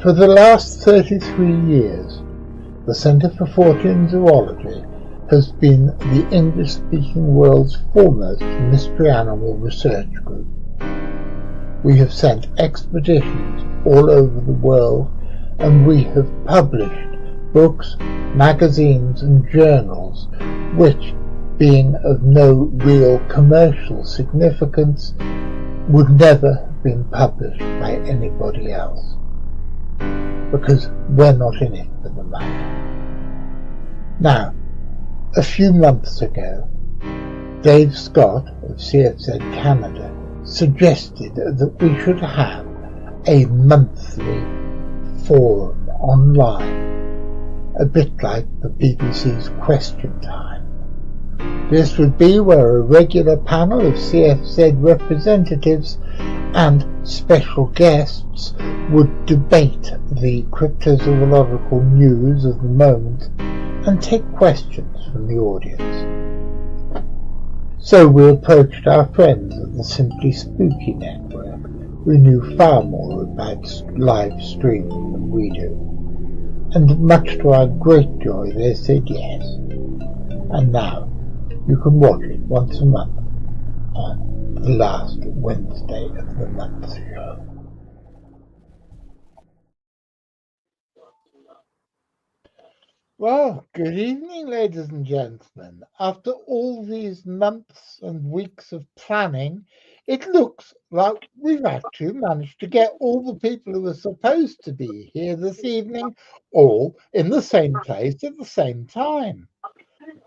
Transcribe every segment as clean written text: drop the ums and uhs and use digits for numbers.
For the last 33 years, the Centre for Fortean Zoology has been the English-speaking world's foremost mystery animal research group. We have sent expeditions all over the world, and we have published books, magazines and journals which, being of no real commercial significance, would never have been published by anybody else, because we're not in it for the money. Now, a few months ago, Dave Scott of CFZ Canada suggested that we should have a monthly forum online, a bit like the BBC's Question Time. This would be where a regular panel of CFZ representatives and special guests would debate the cryptozoological news of the moment and take questions from the audience. So we approached our friends at the Simply Spooky Network, who knew far more about live streaming than we do. And much to our great joy, they said yes. And now you can watch it once a month on the last Wednesday of the month show. Well, good evening, ladies and gentlemen. After all these months and weeks of planning, it looks like we've actually managed to get all the people who are supposed to be here this evening all in the same place at the same time.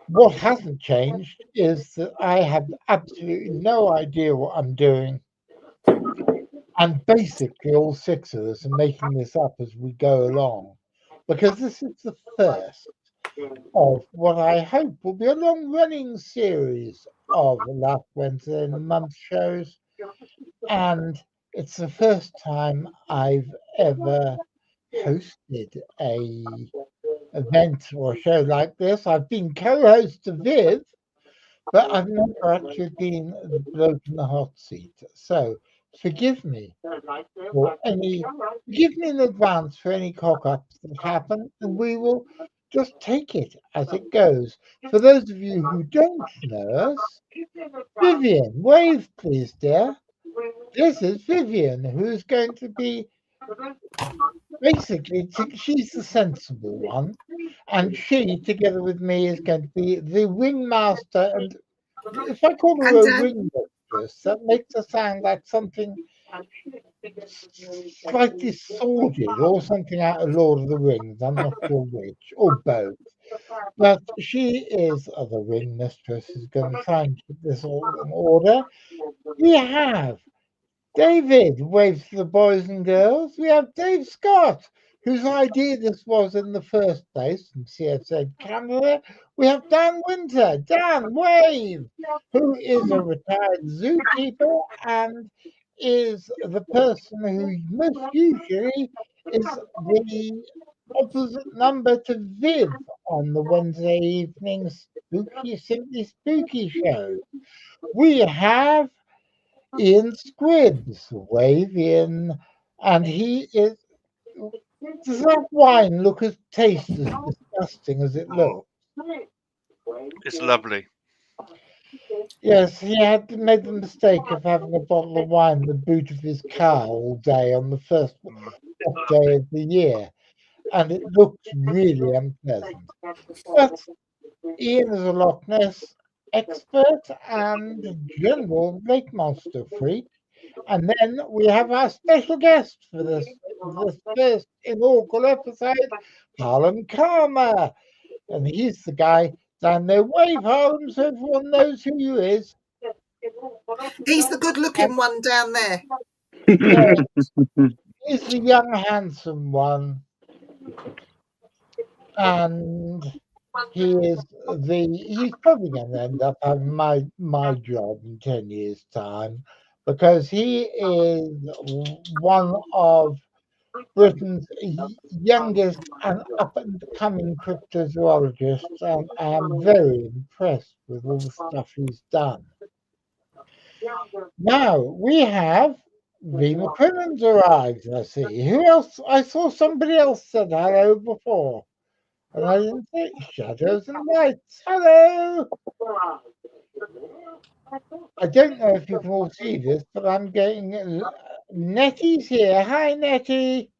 What hasn't changed is that I have absolutely no idea what I'm doing. And basically all six of us are making this up as we go along, because this is the first of what I hope will be a long-running series of Last Wednesday in the Month shows. And it's the first time I've ever hosted a event or a show like this. I've been co-host to Viv, but I've never actually been the bloke in the hot seat. So forgive me in advance for any cock-ups that happen, and we will just take it as it goes. For those of you who don't know us, Vivian, wave please, dear. This is Vivian, who's going to be basically, she's the sensible one, and she, together with me, is going to be the ringmaster. And if I call her a ringmistress, that makes her sound like something slightly sordid or something out of Lord of the Rings. I'm not sure which, or both. But she is the ring mistress who's going to try and keep this all in order. We have David, waves to the boys and girls. We have Dave Scott, whose idea this was in the first place from CFZ Canada. We have Dan Winter, Dan, wave, who is a retired zookeeper and is the person who most usually is the opposite number to Viv on the Wednesday evening Simply Spooky show. We have Ian Squibbs, wave Ian, and he is. Does that wine look as taste as disgusting as it looks? It's lovely. Yes, he had made the mistake of having a bottle of wine in the boot of his car all day on the first hot day of the year, and it looks really unpleasant. But Ian is a Loch Ness expert and general lake monster freak. And then we have our special guest for this first inaugural episode, Harlan Karma. And he's the guy down there. Wave, Harlan, so everyone knows who he is. He's the good-looking one down there. Yes, he's the young, handsome one. And he's probably going to end up having my job in 10 years' time, because he is one of Britain's youngest and up-and-coming cryptozoologists, and I am very impressed with all the stuff he's done. Now, we have V. McQuillan's arrived, I see. Who else? I saw somebody else said hello before. And I didn't say shadows and lights. Hello! I don't know if you can all see this, but I'm getting... Nettie's here. Hi, Nettie.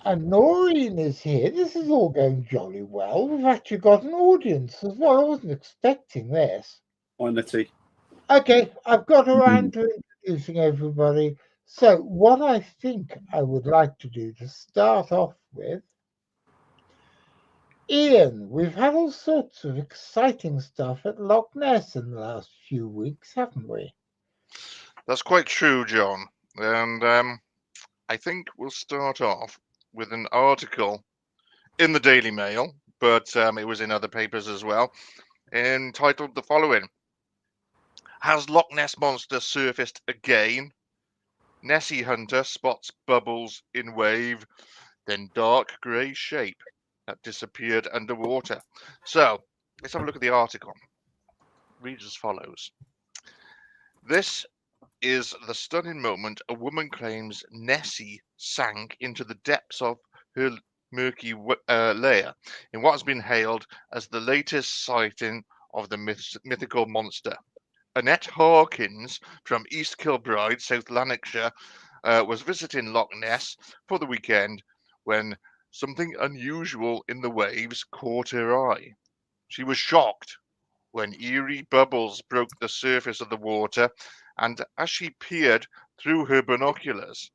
And Noreen is here. This is all going jolly well. We've actually got an audience as well. I wasn't expecting this. Hi, Nettie. Okay, I've got around to introducing everybody. So what I think I would like to do to start off with, Ian, we've had all sorts of exciting stuff at Loch Ness in the last few weeks, haven't we? That's quite true, John. And I think we'll start off with an article in the Daily Mail, but it was in other papers as well, entitled the following: Has Loch Ness Monster surfaced again? Nessie hunter spots bubbles in wave, then dark grey shape that disappeared underwater. So, let's have a look at the article. Reads as follows. This is the stunning moment a woman claims Nessie sank into the depths of her murky lair in what has been hailed as the latest sighting of the mythical monster. Annette Hawkins from East Kilbride, South Lanarkshire, was visiting Loch Ness for the weekend when something unusual in the waves caught her eye. She was shocked when eerie bubbles broke the surface of the water, and as she peered through her binoculars,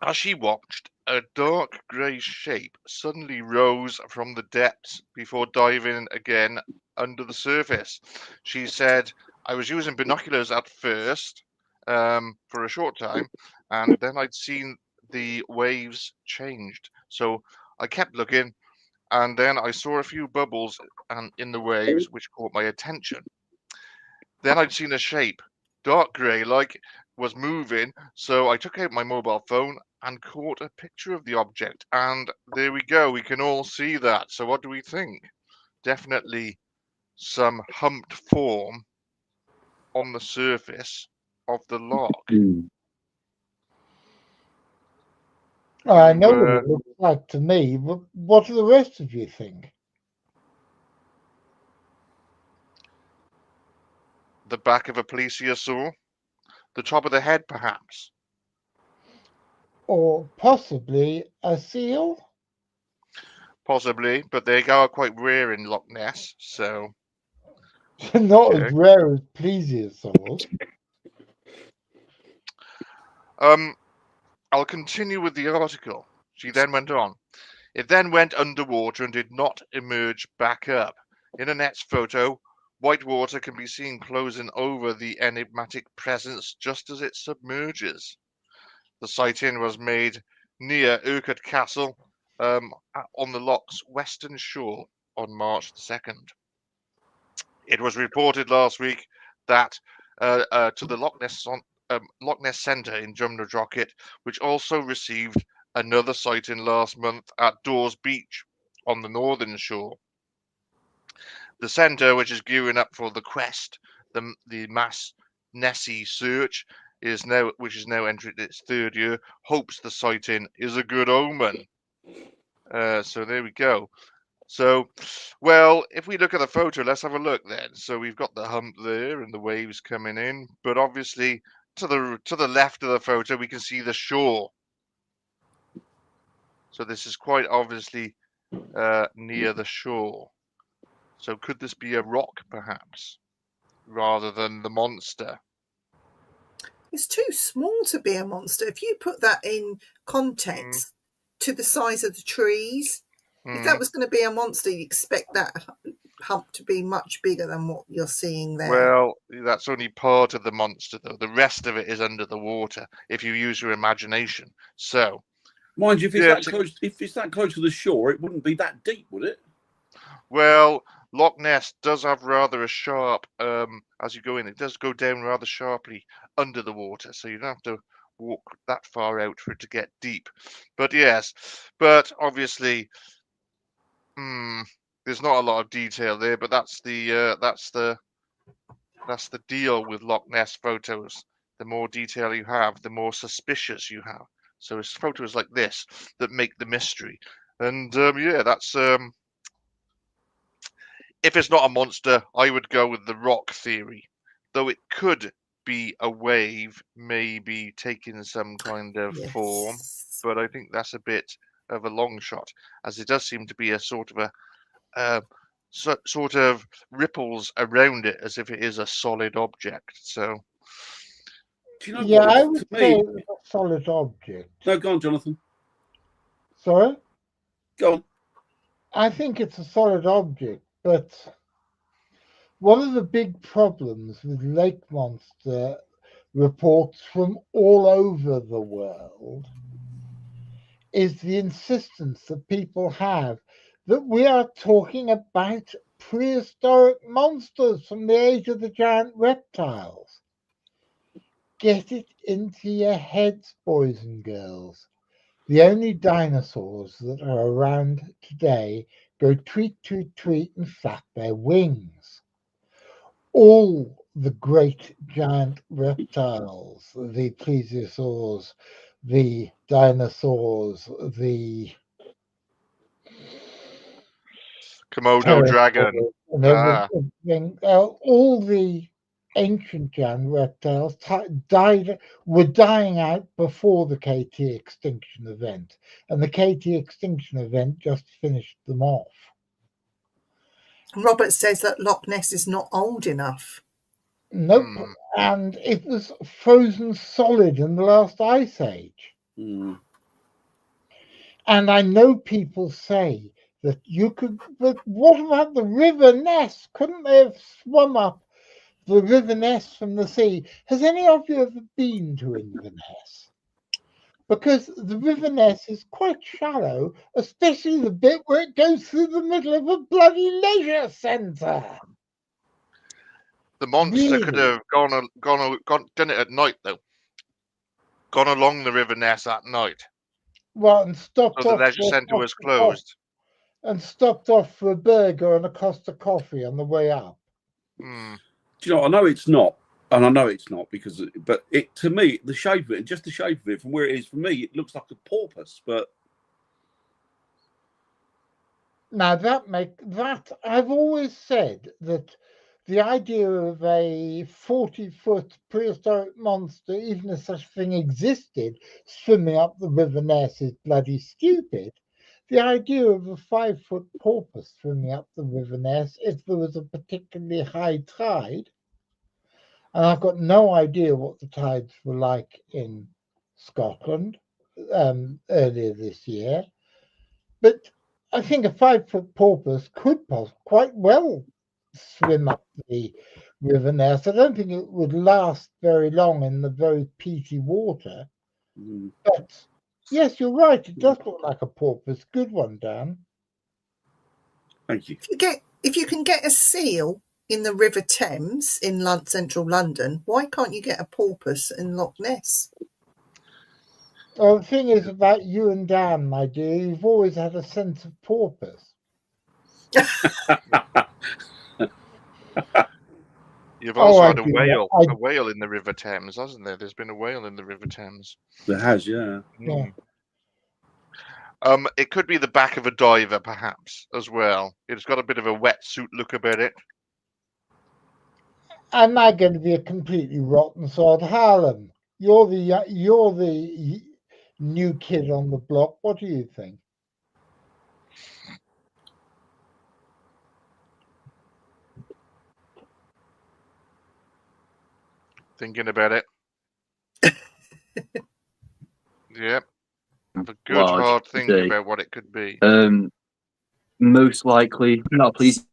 as she watched, a dark grey shape suddenly rose from the depths before diving again under the surface. She said, I was using binoculars at first for a short time, and then I'd seen the waves changed. So I kept looking, and then I saw a few bubbles in the waves which caught my attention. Then I'd seen a shape, dark grey like, was moving, so I took out my mobile phone and caught a picture of the object, and there we go, we can all see that. So what do we think? Definitely some humped form on the surface of the loch. I know what it looks like to me, but what do the rest of you think? The back of a plesiosaur? The top of the head, perhaps? Or possibly a seal? Possibly, but they are quite rare in Loch Ness, so... Not as rare as plesiosaurs. I'll continue with the article. She then went on. It then went underwater and did not emerge back up. In Annette's photo, white water can be seen closing over the enigmatic presence just as it submerges. The sighting was made near Urquhart Castle on the loch's western shore on March 2nd. It was reported last week that to the Loch Ness Centre in Drumnadrochit, which also received another sighting last month at Dawes Beach on the northern shore. The centre, which is gearing up for the quest, the mass Nessie search, which is now entering its third year, hopes the sighting is a good omen. So there we go. So, well, if we look at the photo, let's have a look then. So we've got the hump there and the waves coming in, but obviously to the left of the photo we can see the shore. So this is quite obviously near the shore. So could this be a rock perhaps, rather than the monster? It's too small to be a monster. If you put that in context to the size of the trees, if that was going to be a monster, you expect that hump to be much bigger than what you're seeing there. Well, that's only part of the monster, though. The rest of it is under the water, if you use your imagination. So, mind you, if it's that close to the shore, it wouldn't be that deep, would it? Well, Loch Ness does have rather a sharp, as you go in, it does go down rather sharply under the water, so you don't have to walk that far out for it to get deep. But yes, but obviously, there's not a lot of detail there, but that's the That's the deal with Loch Ness photos. The more detail you have, the more suspicious you have. So it's photos like this that make the mystery. And yeah, that's if it's not a monster, I would go with the rock theory, though it could be a wave, maybe taking some kind of form. Yes. But I think that's a bit of a long shot, as it does seem to be a sort of a sort of ripples around it as if it is a solid object. So, Do you know Yeah, what? I would To say me, it was a solid object. no, go on, Jonathan. Sorry? Go on. I think it's a solid object, but one of the big problems with lake monster reports from all over the world is the insistence that people have that we are talking about prehistoric monsters from the age of the giant reptiles. Get it into your heads, boys and girls. The only dinosaurs that are around today go tweet, tweet, tweet and flap their wings. All the great giant reptiles, the plesiosaurs, the dinosaurs, the Komodo dragon. pterosaurs, and Ah, everything, all the ancient giant reptiles were dying out before the KT extinction event, and the KT extinction event just finished them off. Robert says that Loch Ness is not old enough. Nope. And it was frozen solid in the last ice age. Mm. And I know people say that you could, but what about the River Ness? Couldn't they have swum up the River Ness from the sea? Has any of you ever been to Inverness? Because the River Ness is quite shallow, especially the bit where it goes through the middle of a bloody leisure centre. the monster could have done it at night though. Gone along the River Ness at night. Well, and stopped So the off. leisure centre was closed. And stopped off for a burger and a Costa coffee on the way up. Hmm. Do you know? I know it's not, and I know it's not because, but it to me, the shape of it, just the shape of it, from where it is, for me, it looks like a porpoise. But now that I've always said that the idea of a 40-foot prehistoric monster, even if such a thing existed, swimming up the River Ness is bloody stupid. The idea of a 5-foot porpoise swimming up the River Ness, if there was a particularly high tide, and I've got no idea what the tides were like in Scotland earlier this year, but I think a 5-foot porpoise could quite well swim up the River Ness. I don't think it would last very long in the very peaty water. But yes, you're right. It does look like a porpoise. Good one, Dan. thank you. If you can get a seal in the River Thames in central London, why can't you get a porpoise in Loch Ness? Well, the thing is about you and Dan, my dear, you've always had a sense of porpoise. You've also had a do. whale in the River Thames, hasn't there? There's been a whale in the River Thames. There has, yeah. Yeah. It could be the back of a diver, perhaps, as well. It's got a bit of a wetsuit look about it. Am I going to be a completely rotten sod? Harlem, you're the new kid on the block. What do you think? Thinking about it. Yep. Have a good hard think about what it could be. Most likely, not please.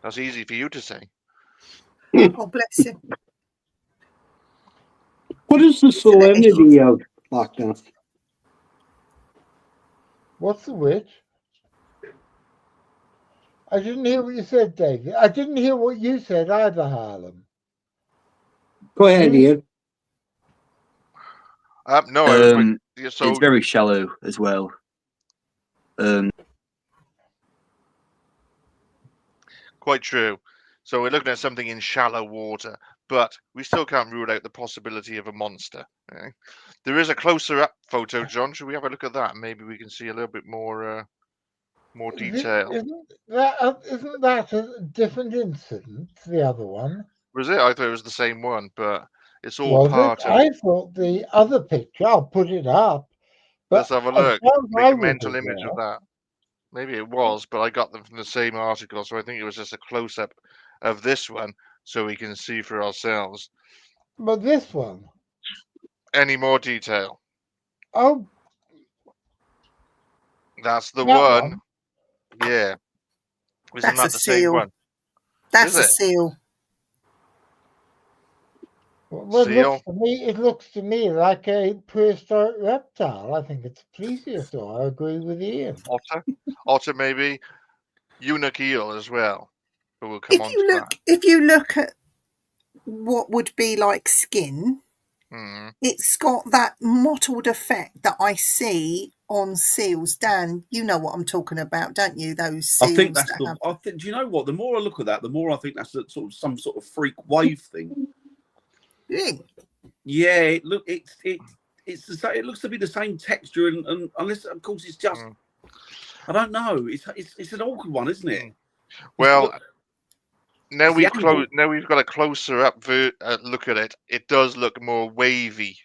That's easy for you to say. Oh, bless him. What is the salinity of Loch Ness? What's the which? I didn't hear what you said, David. I didn't hear what you said either, Harlem. Go ahead, Ian. No, I was it's very shallow as well. Quite true. So we're looking at something in shallow water, but we still can't rule out the possibility of a monster. Eh? There is a closer up photo, John. Should we have a look at that? Maybe we can see a little bit more detail. Isn't that a different incident, the other one? Was it? I thought it was the same one, but it's all Was it? part of. I thought the other picture, I'll put it up, Let's but have a as look. far as Make I a was mental image of aware, that. Maybe it was, but I got them from the same article, so I think it was just a close up of this one so we can see for ourselves. but this one, Any more detail? oh, That's the that one. one. Yeah. Isn't That's a that the same seal. one? That's Is a it? seal. Well, Seal? it looks to me like a prehistoric reptile. I think it's a plesiosaur. I agree with Ian. Otter? Otter maybe? Eunuch eel as well. But we'll come on to that. If you look at what would be like skin, it's got that mottled effect that I see on seals. Dan, you know what I'm talking about, don't you? Those seals. I think that's the. I think. Do you know what? The more I look at that, the more I think that's sort of some sort of freak wave thing. Yeah. It looks to be the same texture, and unless of course it's just. I don't know. It's an awkward one, isn't it? Well. Now we've got a closer up look at it. It does look more wavy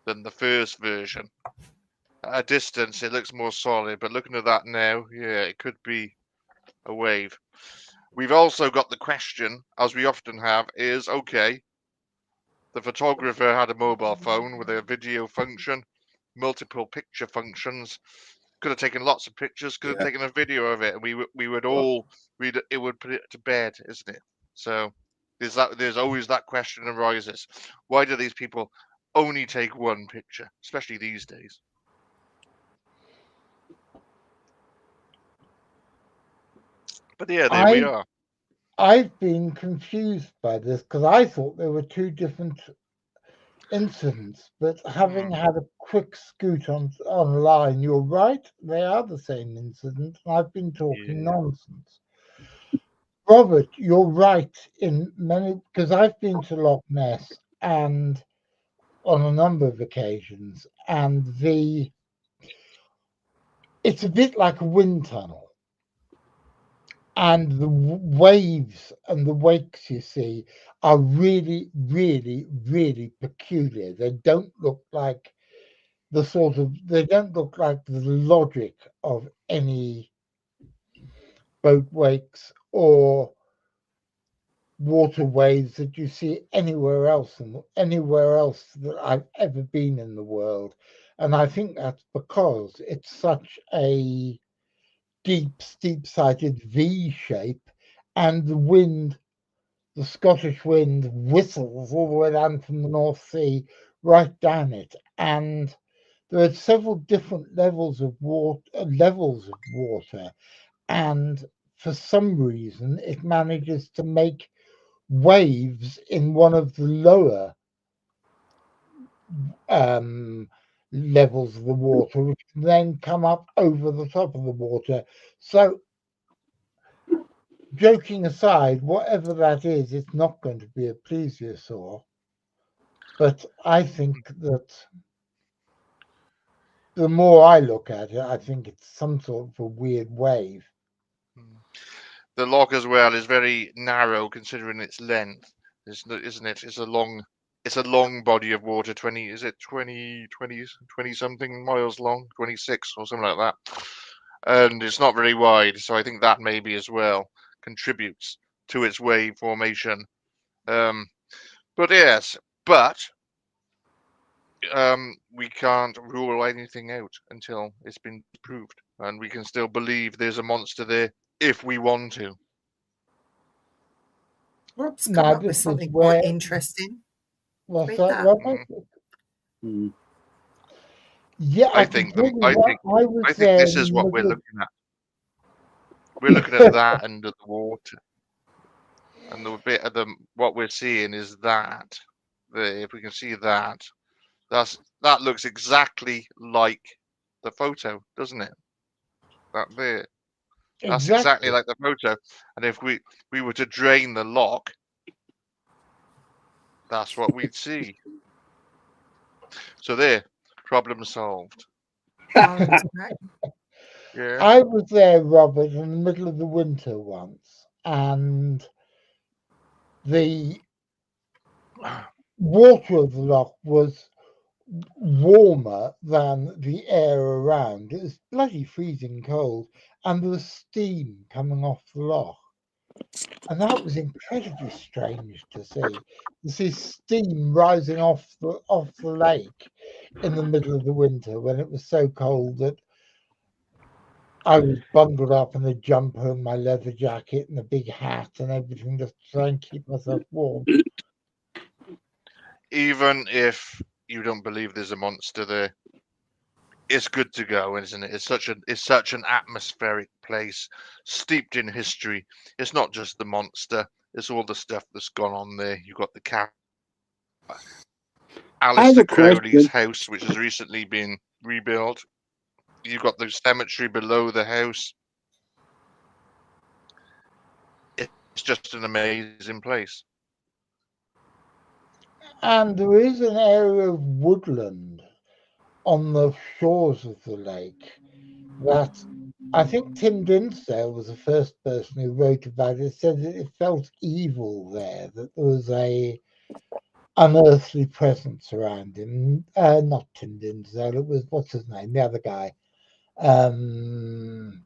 than the first version. At a distance, it looks more solid, but looking at that now, yeah, it could be a wave. We've also got the question, as we often have, is okay. The photographer had a mobile phone with a video function, multiple picture functions. Could have taken lots of pictures. Could have taken a video of it, and we would all read. It would put it to bed, isn't it? So there's always that question arises. Why do these people only take one picture, especially these days? But yeah, there we are. I've been confused by this because I thought there were two different incidents, but having had a quick scoot online, you're right, they are the same incident, and I've been talking nonsense. Robert, you're right in many, because I've been to Loch Ness and on a number of occasions, and it's a bit like a wind tunnel. And the waves and the wakes you see are really, really, really peculiar. They don't look like the logic of any boat wakes or water waves that you see anywhere else that I've ever been in the world. And I think that's because it's such a steep-sided V shape, and the Scottish wind whistles all the way down from the North Sea right down it. And there are several different levels of water, and for some reason it manages to make waves in one of the lower levels of the water, which then come up over the top of the water. So, joking aside, whatever that is, it's not going to be a plesiosaur. But I think that the more I look at it, I think it's some sort of a weird wave. The loch as well is very narrow considering its length, isn't it? It's a long body of water. 20 something miles long, 26 or something like that. And it's not very wide, so I think that maybe as well contributes to its wave formation. But we can't rule anything out until it's been proved, and we can still believe there's a monster there if we want to. Rob's come up with something quite interesting. What's that, Robert? Yeah, I think this is what we're looking at. We're looking at that under the water, and the bit of what we're seeing is that. If we can see that, that looks exactly like the photo, doesn't it? That there. That's exactly like the photo. And if we were to drain the lock, that's what we'd see. So there, problem solved. Aaron's back. Yeah. I was there, Robert, in the middle of the winter once, and the water of the loch was warmer than the air around. It was bloody freezing cold, and there was steam coming off the loch. And that was incredibly strange to see. To see steam rising off the lake in the middle of the winter when it was so cold that I was bundled up in a jumper and my leather jacket and a big hat and everything just to try and keep myself warm. Even if you don't believe there's a monster there, it's good to go, isn't it? It's such an atmospheric place, steeped in history. It's not just the monster; it's all the stuff that's gone on there. You've got the cat, Alistair Crowley's house, which has recently been rebuilt. You've got the cemetery below the house. It's just an amazing place. And there is an area of woodland on the shores of the lake that I think Tim Dinsdale was the first person who wrote about it, said that it felt evil there, that there was a unearthly presence around him. Not Tim Dinsdale, it was, what's his name, the other guy. Ian,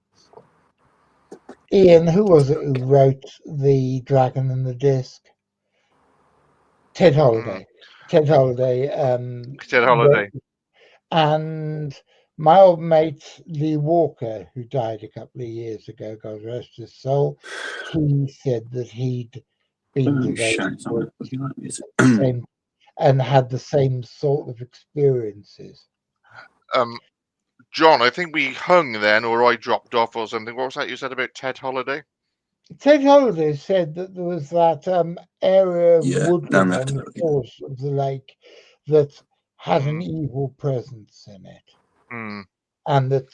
who was it who wrote The Dragon and the Disc? Ted Holiday. Ted Holiday. Ted Holiday. And my old mate Lee Walker, who died a couple of years ago, God rest his soul, he said that he'd been to those and had the same sort of experiences. John, I think we hung then, or I dropped off or something. What was that you said about Ted Holiday? Ted Holiday said that there was that area of woodland on the shores of the lake that had an evil presence in it. And that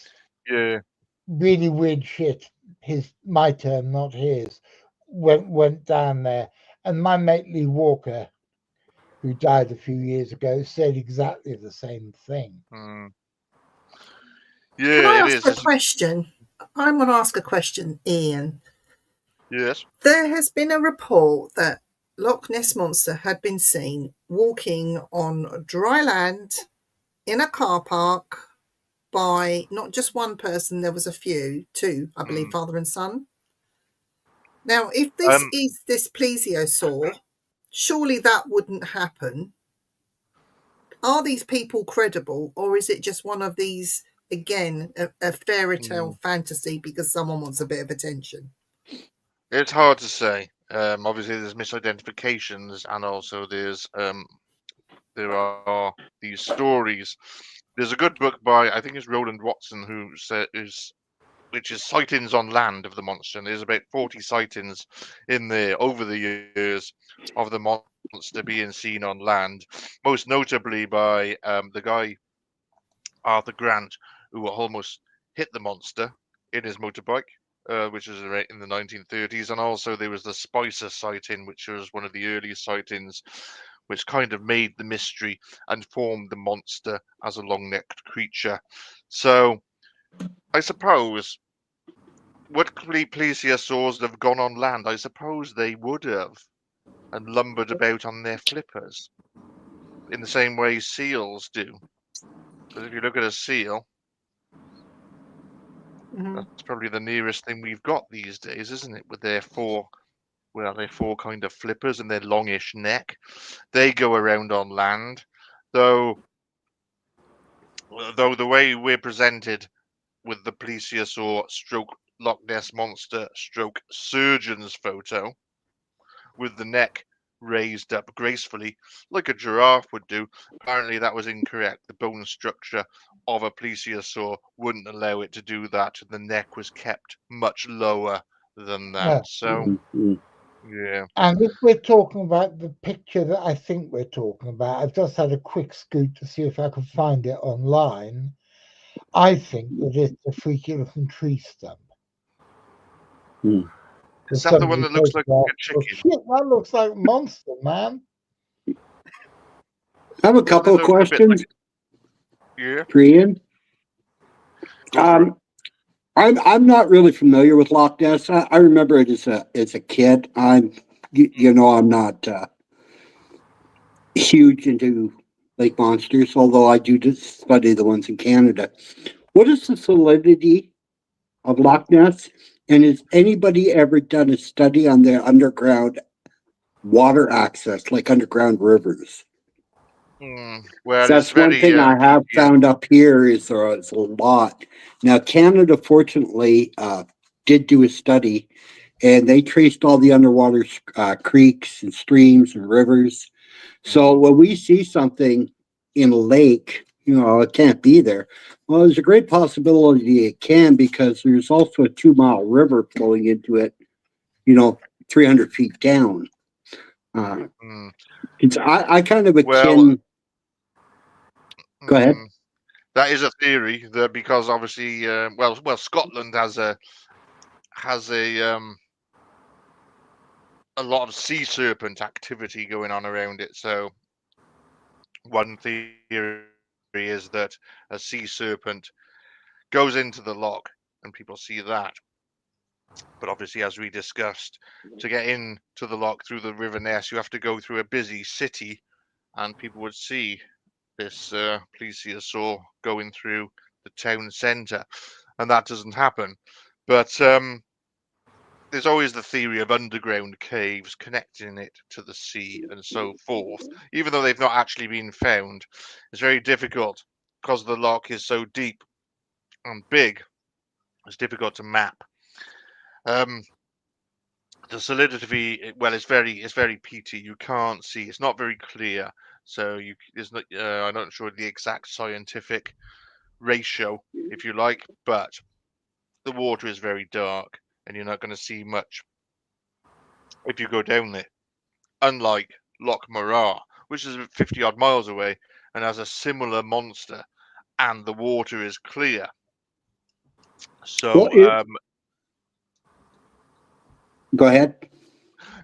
really weird shit, my term, not his, went down there. And my mate Lee Walker, who died a few years ago, said exactly the same thing. Yeah, Can I ask a question? I want to ask a question, Ian. Yes. There has been a report that Loch Ness Monster had been seen walking on dry land in a car park by not just one person, there was a few, two, I believe, father and son. Now, if this is this plesiosaur, surely that wouldn't happen. Are these people credible, or is it just one of these, again, a fairy tale fantasy because someone wants a bit of attention? It's hard to say. Obviously, there's misidentifications, and also there are these stories. There's a good book by, I think it's Roland Watson, which is sightings on land of the monster. And there's about 40 sightings in there over the years of the monster being seen on land, most notably by the guy Arthur Grant, who almost hit the monster in his motorbike. Which was in the 1930s, and also there was the Spicer sighting, which was one of the earliest sightings, which kind of made the mystery and formed the monster as a long-necked creature. So, I suppose, would plesiosaurs have gone on land? I suppose they would have, and lumbered about on their flippers, in the same way seals do. Because if you look at a seal, that's probably the nearest thing we've got these days, isn't it? With their four kind of flippers and their longish neck. They go around on land, though the way we're presented with the plesiosaur stroke Loch Ness monster stroke surgeon's photo, with the neck raised up gracefully like a giraffe would do, apparently that was incorrect. The bone structure of a plesiosaur wouldn't allow it to do that. The neck was kept much lower than that. So, yeah. And if we're talking about the picture that I think we're talking about, I've just had a quick scoot to see if I can find it online. I think that it's a freaky looking tree stump. Is that the one that looks like a chicken? Shit, that looks like a monster, man. I have a couple of questions. Yeah. For Ian. I'm not really familiar with Loch Ness. I remember it as a kid. I'm not huge into lake monsters, although I do just study the ones in Canada. What is the salinity of Loch Ness? And has anybody ever done a study on the underground water access, like underground rivers? Well, that's one thing I have found up here is there's a lot. Now, Canada, fortunately, did do a study, and they traced all the underwater creeks and streams and rivers. So when we see something in a lake, it can't be there. Well, there's a great possibility it can, because there's also a 2-mile river flowing into it, 300 feet down. It's I kind of akin. Go ahead. That is a theory, that because obviously, Scotland has a lot of sea serpent activity going on around it. So one theory is that a sea serpent goes into the loch and people see that. But obviously, as we discussed, to get into the loch through the River Ness, you have to go through a busy city, and people would see this plesiosaur going through the town centre, and that doesn't happen. But there's always the theory of underground caves connecting it to the sea and so forth. Even though they've not actually been found, it's very difficult because the loch is so deep and big. It's difficult to map. The solidity, well, it's very peaty. You can't see. It's not very clear. So I'm not sure the exact scientific ratio, if you like, but the water is very dark, and you're not going to see much if you go down there. Unlike Loch Morar, which is 50 odd miles away and has a similar monster, and the water is clear. So, go ahead.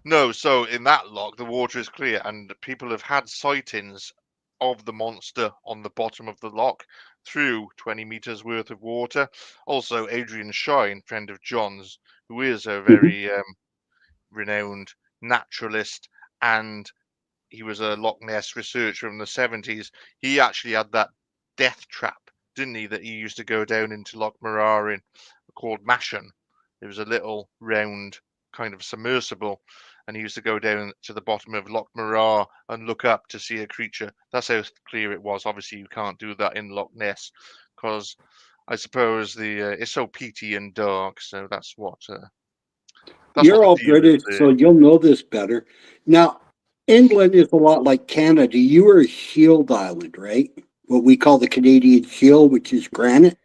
No, so in that loch, the water is clear, and people have had sightings of the monster on the bottom of the loch through 20 meters worth of water. Also, Adrian Shine, friend of John's, who is a very renowned naturalist, and he was a Loch Ness researcher from the 70s. He actually had that death trap, didn't he, that he used to go down into Loch Morar in, called Mashan. It was a little round kind of submersible, and he used to go down to the bottom of Loch Morar and look up to see a creature. That's how clear it was. Obviously, you can't do that in Loch Ness because I suppose it's so peaty and dark. So that's what. You're all British, so you'll know this better. Now, England is a lot like Canada. You are a shield island, right? What we call the Canadian Shield, which is granite.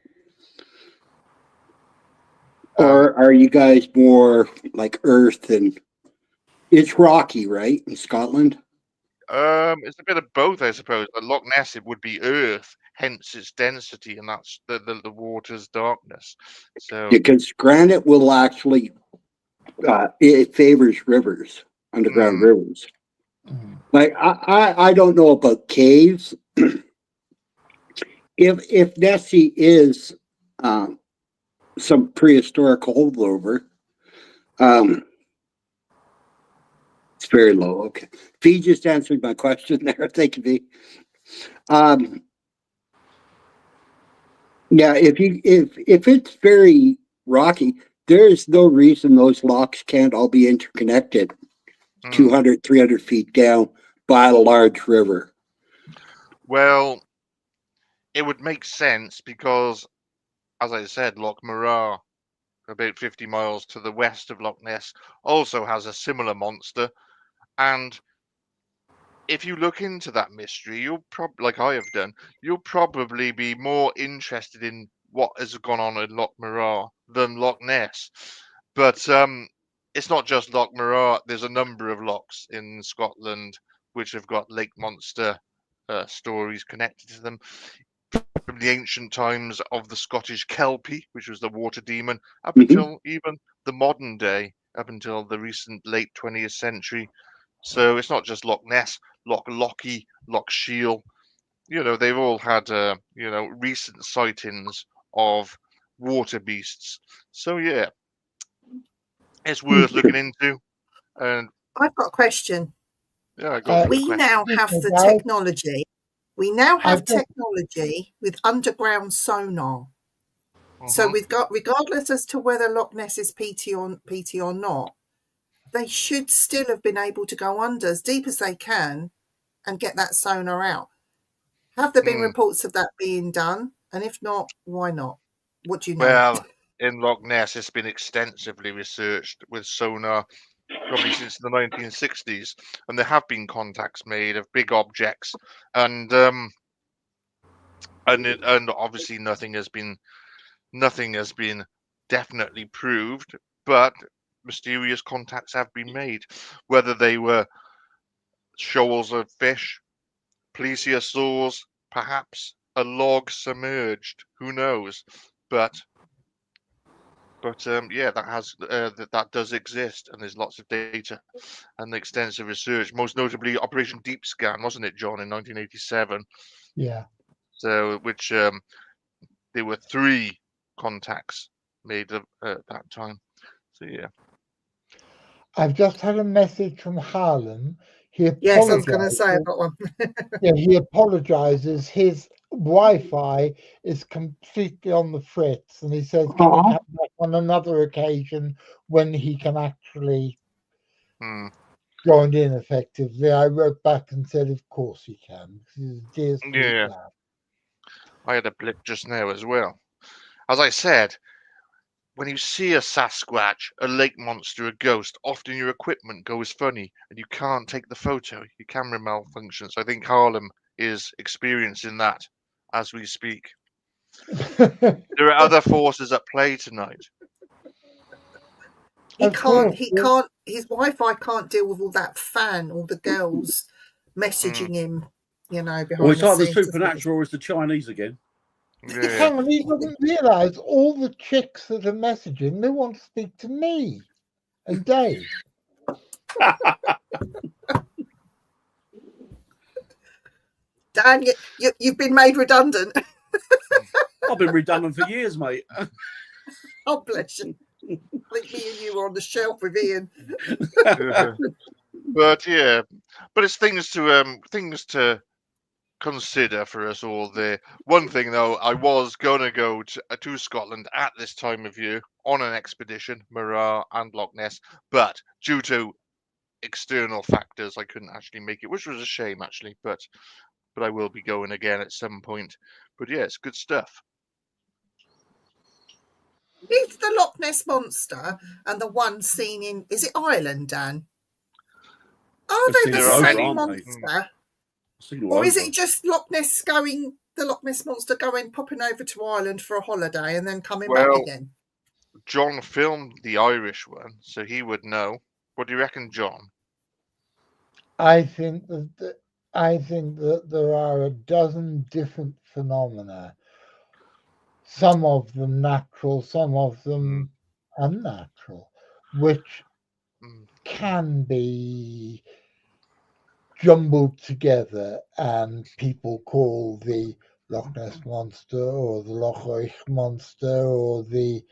Or are you guys more like earth, and it's rocky, right, in Scotland? It's a bit of both, I suppose. At Loch Ness, it would be earth, hence its density, and that's the water's darkness. So because granite will actually it favors rivers, underground rivers. Like I don't know about caves. If Nessie is some prehistoric holdover, it's very low. Okay, Fee just answered my question there. Thank you, Fee. Yeah, if it's very rocky, there is no reason those locks can't all be interconnected 200, 300 feet down by a large river. Well, it would make sense because, as I said, Loch Morar, about 50 miles to the west of Loch Ness, also has a similar monster. And if you look into that mystery, you'll probably, like I have done, you'll probably be more interested in what has gone on in Loch Morar than Loch Ness. But it's not just Loch Morar. There's a number of lochs in Scotland which have got lake monster stories connected to them. from the ancient times of the Scottish Kelpie, which was the water demon, up Mhm. until even the modern day, up until the recent late 20th century. So it's not just Loch Ness, Loch Lochy, Loch Shiel. They've all had, recent sightings of water beasts. So yeah, it's worth looking into. And I've got a question. yeah, go for the We question. now have the Gareth, technology. We now have I've got technology with underground sonar. So Mhm. we've got, regardless as to whether Loch Ness is PT or not, they should still have been able to go under as deep as they can and get that sonar out. Have there been Mm. reports of that being done? And if not, why not? What do you know? Well, in Loch Ness, it's been extensively researched with sonar probably since the 1960s, and there have been contacts made of big objects, and obviously nothing has been definitely proved, but mysterious contacts have been made, whether they were shoals of fish, plesiosaurs, perhaps a log submerged. Who knows? But yeah, that does exist, and there's lots of data and extensive research. Most notably, Operation Deep Scan, wasn't it, John, in 1987? yeah. So, which there were 3 contacts made at that time. So yeah. I've just had a message from Harlan. He Yes, I was going to apologizes. say I've got one. Yeah, he apologizes. His Wi-Fi is completely on the fritz, and he says, "Can he Aw. come back on another occasion when he can actually Hmm. join in effectively?" I wrote back and said, "Of course he can, because he's a dear sweet Yeah, lad." I had a blip just now as well. As I said, when you see a Sasquatch, a lake monster, a ghost, often your equipment goes funny and you can't take the photo. Your camera malfunctions. I think Harlem is experiencing that as we speak. There are other forces at play tonight. He Of can't, course, his Wi-Fi can't deal with all that fan, all the girls Mm, messaging him, Or behind it's the either scenes. isn't it? supernatural or it's the Chinese again. yeah. hang on, he doesn't realise all the chicks that are messaging, they want to speak to me and Dave. Dan, you've been made redundant. I've been redundant for years, mate. Oh, bless you. I think me and you were on the shelf with Ian. But yeah, but it's things to consider for us all there. One thing though, I was gonna go to Scotland at this time of year on an expedition, Morar and Loch Ness, but due to external factors, I couldn't actually make it, which was a shame actually. But I will be going again at some point. But yeah, it's good stuff. Is the Loch Ness Monster and the one seen in, is it Ireland, Dan? Are I've they seen the There it are over, same many. aren't they? monster? I've seen it Or is over. it just Loch Ness going, the Loch Ness Monster going, popping over to Ireland for a holiday and then coming back Well, again? John filmed the Irish one, so he would know. What do you reckon, John? I think that there are a dozen different phenomena, some of them natural, some of them unnatural, which Mm, can be jumbled together, and people call the Loch Ness Monster or the Loch Oich Monster or the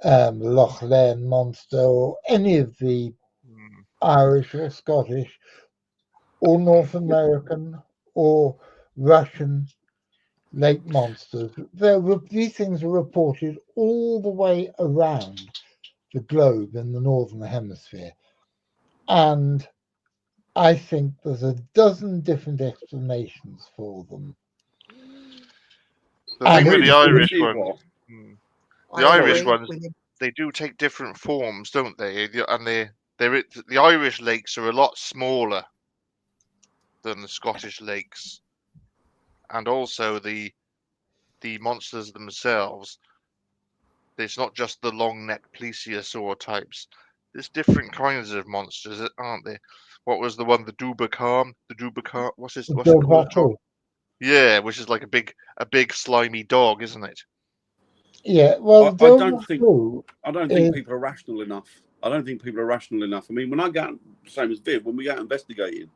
Loch Lane Monster or any of the mm, Irish or Scottish or North American or Russian lake monsters. These things are reported all the way around the globe in the Northern Hemisphere. And I think there's a dozen different explanations for them. The thing And with it the Really? was Irish See ones, what? the I Irish agree ones, with you. they do take different forms, don't they? And the Irish lakes are a lot smaller than the Scottish lakes, and also the monsters themselves. It's not just the long-necked plesiosaur types. There's different kinds of monsters, aren't there? What was the one? The Dubacar? What's it called, John? Dovaco. Yeah, which is like a big slimy dog, isn't it? Yeah, well, I don't think is people are rational enough. I don't think people are rational enough. I mean, when I go out, same as Viv, when we go out investigating,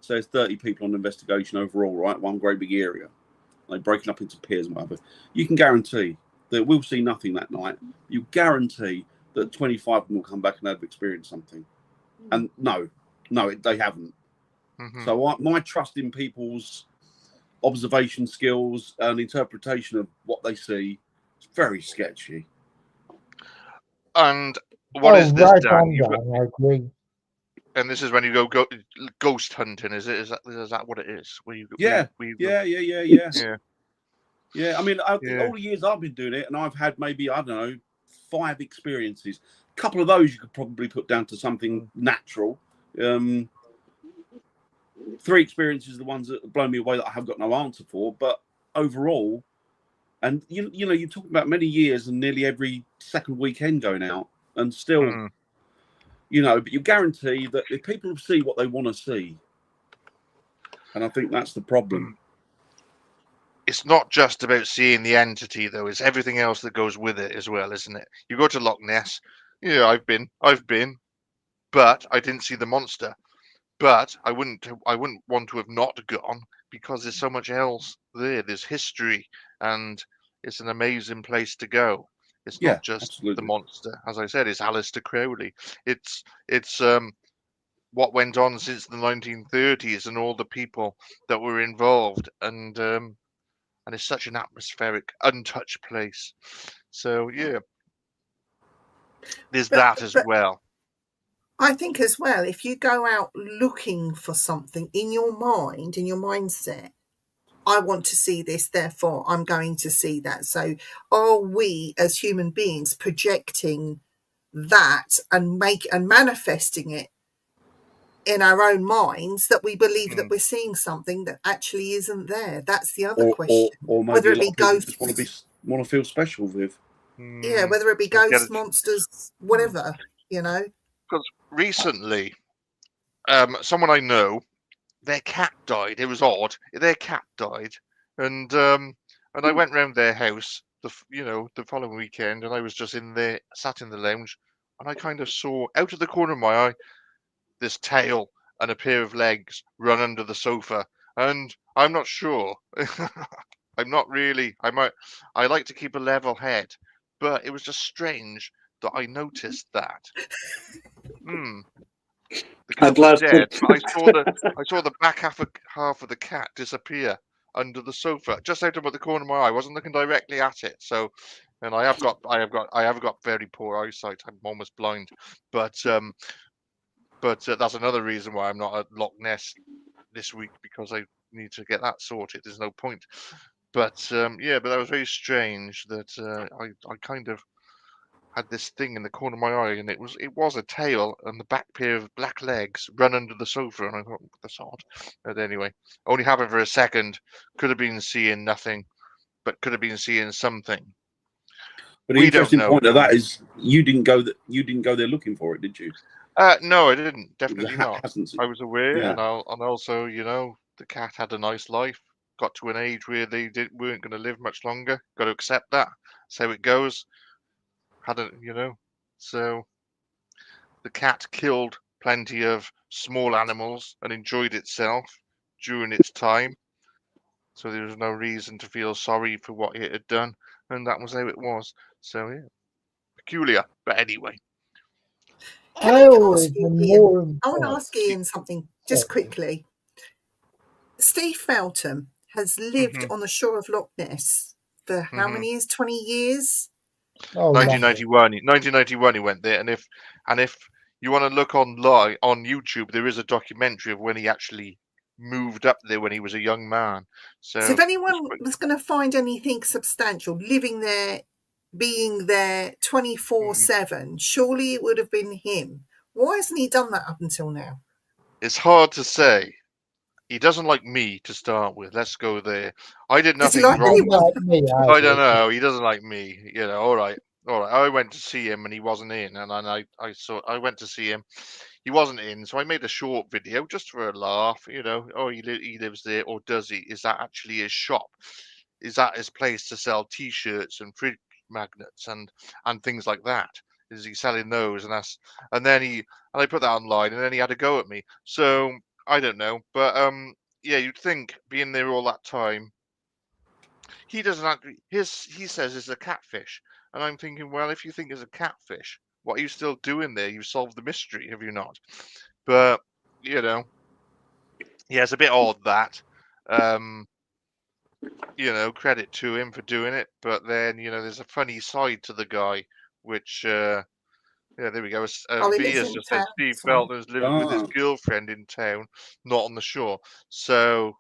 so there's 30 people on investigation overall, right? One great big area, like breaking up into pairs and whatever. You can guarantee that we'll see nothing that night. You guarantee that 25 of them will come back and have experienced something. And no, they haven't. So my trust in people's observation skills and interpretation of what they see is very sketchy. And what is this, right Dan? on, Dan, I agree. And this is when you go ghost hunting, is it? Is that what it is? Where you Yeah. I mean, all the years I've been doing it, and I've had maybe, I don't know, 5 experiences. A couple of those you could probably put down to something natural. 3 experiences are the ones that blow me away that I have got no answer for. But overall, and you know, you're talking about many years and nearly every second weekend going out, and still, you know, but you guarantee that if people see what they want to see, and I think that's the problem. It's not just about seeing the entity, though. It's everything else that goes with it as well, isn't it? You go to Loch Ness. Yeah, I've been, but I didn't see the monster. But I wouldn't want to have not gone because there's so much else there. There's history, and it's an amazing place to go. It's not just the monster, as I said. It's Aleister Crowley. It's what went on since the 1930s and all the people that were involved, and it's such an atmospheric, untouched place. So yeah, there's that as well. I think as well, if you go out looking for something in your mind, in your mindset, I want to see this, therefore I'm going to see that. So are we as human beings projecting that and manifesting it in our own minds, that we believe that we're seeing something that actually isn't there? That's the other question. Or maybe whether it be ghosts, just want to feel special, Viv. Yeah, whether it be ghosts, monsters, whatever, you know. Because recently, someone I know, their cat died. It was odd. Their cat died, and I went round their house the following weekend, and I was just sat in the lounge, and I kind of saw out of the corner of my eye this tail and a pair of legs run under the sofa, and I'm not sure. I'm not really. I like to keep a level head, but it was just strange that I noticed that. The cat was dead. I saw the back half of the cat disappear under the sofa, just out of the corner of my eye. I wasn't looking directly at it. So, and I have got very poor eyesight. I'm almost blind, but that's another reason why I'm not at Loch Ness this week, because I need to get that sorted. There's no point. But but that was very strange that I kind of had this thing in the corner of my eye, and it was a tail and the back pair of black legs run under the sofa, and I thought, that's odd. But anyway, only happened for a second. Could have been seeing nothing, but could have been seeing something. But the interesting point of that is you didn't go there looking for it, did you? No, I didn't. Definitely not. I was aware, yeah. and also, the cat had a nice life. Got to an age where they weren't going to live much longer. Got to accept that. That's how it goes. So the cat killed plenty of small animals and enjoyed itself during its time. So there was no reason to feel sorry for what it had done, and that was how it was. So yeah, peculiar. But anyway. Can I ask you, Ian? I want to ask Ian something just quickly. Steve Feltham has lived on the shore of Loch Ness for how many years? 20 years? 1991 he went there, and if you want to look on YouTube, there is a documentary of when he actually moved up there when he was a young man. So if anyone was going to find anything substantial living there, being there 24/7, surely it would have been him. Why hasn't he done that up until now? It's hard to say. He doesn't like me to start with. Let's go there. I did nothing wrong. I don't know. He doesn't like me. All right. I went to see him and he wasn't in, and I went to see him. he wasn't in, so I made a short video just for a laugh. You know, oh, he lives there, or does he? Is that actually his shop? Is that his place to sell T-shirts and fridge magnets and things like that? Is he selling those? And I put that online, and then he had a go at me. So I don't know, but yeah, you'd think being there all that time, he doesn't actually. He says it's a catfish, and I'm thinking, well, if you think it's a catfish, what are you still doing there? You've solved the mystery, have you not? But you know, yeah, it's a bit odd that. You know, credit to him for doing it, but then there's a funny side to the guy, which yeah, there we go. Oh, he V lives has in just said town. Steve So. Felton is living with his Ah. girlfriend in town, not on the shore. So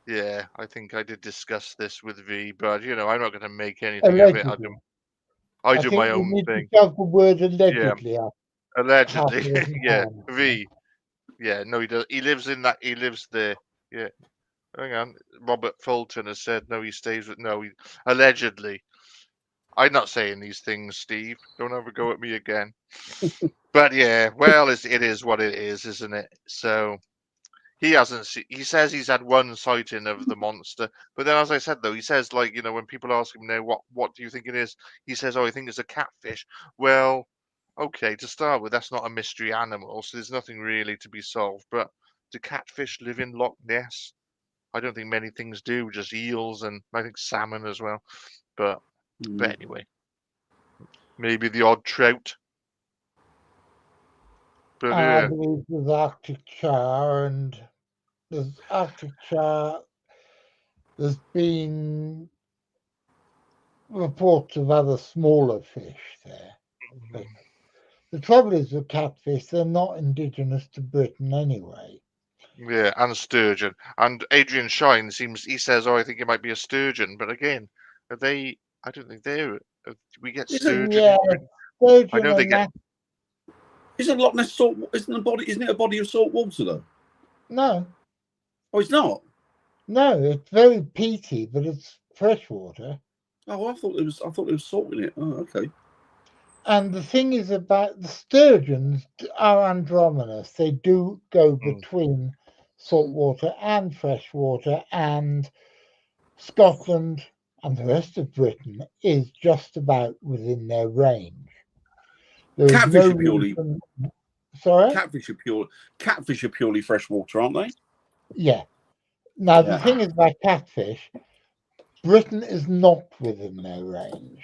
yeah, I think I did discuss this with V, but I'm not going to make anything of it. Allegedly. I I do think my we own need to thing. shove the word Yeah, allegedly up half allegedly. a dozen Yeah, times. V. Yeah, no, he does. He lives in that. He lives there. Yeah. Hang on. Robert Fulton has said no. He stays with no. He allegedly. I'm not saying these things, Steve. Don't ever go at me again. But yeah, well, it is what it is, isn't it? So he hasn't. He says he's had one sighting of the monster, but then, as I said, though, he says when people ask him now, what do you think it is? He says, oh, I think it's a catfish. Well, okay, to start with, that's not a mystery animal, so there's nothing really to be solved. But do catfish live in Loch Ness? I don't think many things do, just eels and I think salmon as well. But anyway, maybe the odd trout. But I believe there's Arctic char, and there's Arctic char. There's been reports of other smaller fish there. But the trouble is with catfish, they're not indigenous to Britain anyway. yeah, and sturgeon. And Adrian Shine he says, oh, I think it might be a sturgeon. But again, are they? I don't think they're. We get sturgeon Yeah, in Britain. I sturgeon know they and get. that. Isn't Loch Ness salt? Isn't it a body of salt water though? No, Oh, it's not. no, it's very peaty, but it's freshwater. Oh, I thought it was salt in it. Oh, okay. And the thing is about the sturgeons are androgynous. They do go between saltwater and freshwater, and Scotland and the rest of Britain is just about within their range. There is Catfish no are purely. reason. Sorry? Catfish are purely freshwater, aren't they? Yeah. Now, the Yeah. thing is about catfish, Britain is not within their range.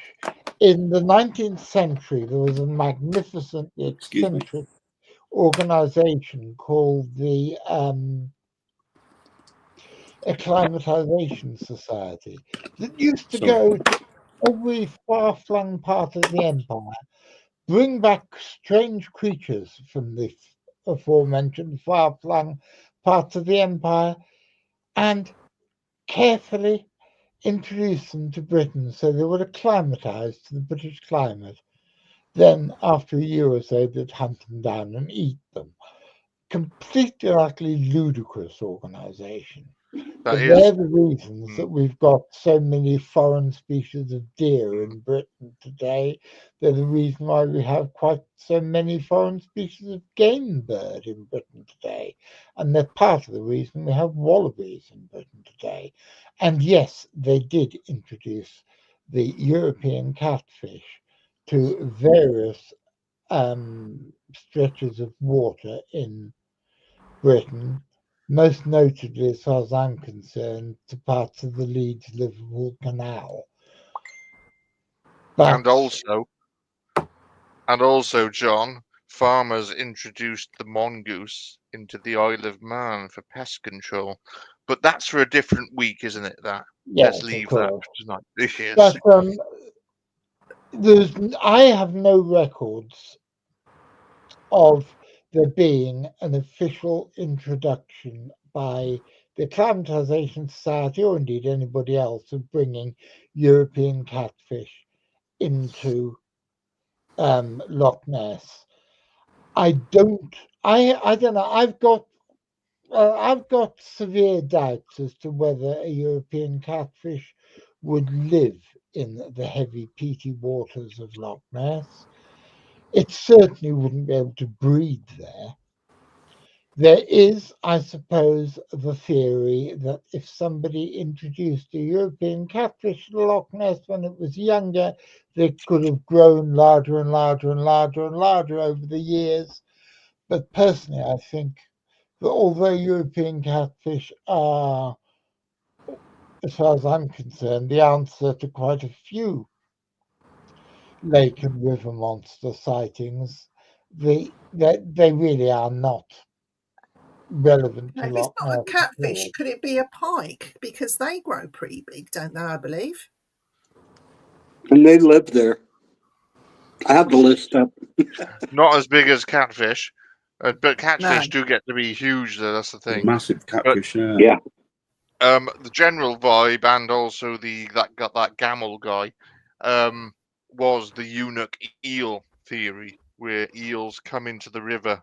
In the 19th century, there was a magnificently eccentric organization called the Acclimatization Society that used to go to every far-flung part of the empire, bring back strange creatures from the aforementioned far-flung parts of the empire, and carefully introduce them to Britain so they would acclimatize to the British climate. Then, after a year or so, they'd hunt them down and eat them. Completely, utterly ludicrous organization. But they're the reasons that we've got so many foreign species of deer in Britain today. They're the reason why we have quite so many foreign species of game bird in Britain today. And they're part of the reason we have wallabies in Britain today. And yes, they did introduce the European catfish to various stretches of water in Britain, most notably, as far as I'm concerned, to parts of the Leeds-Liverpool Canal. But, and also, John, farmers introduced the mongoose into the Isle of Man for pest control. But that's for a different week, isn't it? Let's leave that tonight. But I have no records of there being an official introduction by the Acclimatization Society, or indeed anybody else, of bringing European catfish into Loch Ness. I don't know. I've got severe doubts as to whether a European catfish would live in the heavy peaty waters of Loch Ness. it certainly wouldn't be able to breed there. There is, I suppose, the theory that if somebody introduced a European catfish to Loch Ness when it was younger, they could have grown larger and larger and larger and larger over the years. But personally, I think that although European catfish are, as far as I'm concerned, the answer to quite a few lake and river monster sightings, they really are not relevant Now, to if it's Loch not a Ness at catfish, all. could it be a pike? Because they grow pretty big, don't they, I believe? And they live there. I have the list up. Not as big as catfish, but catfish No. do get to be huge. Though that's the thing. Massive catfish. Yeah. The general vibe and also that Gamel guy, was the eunuch eel theory, where eels come into the river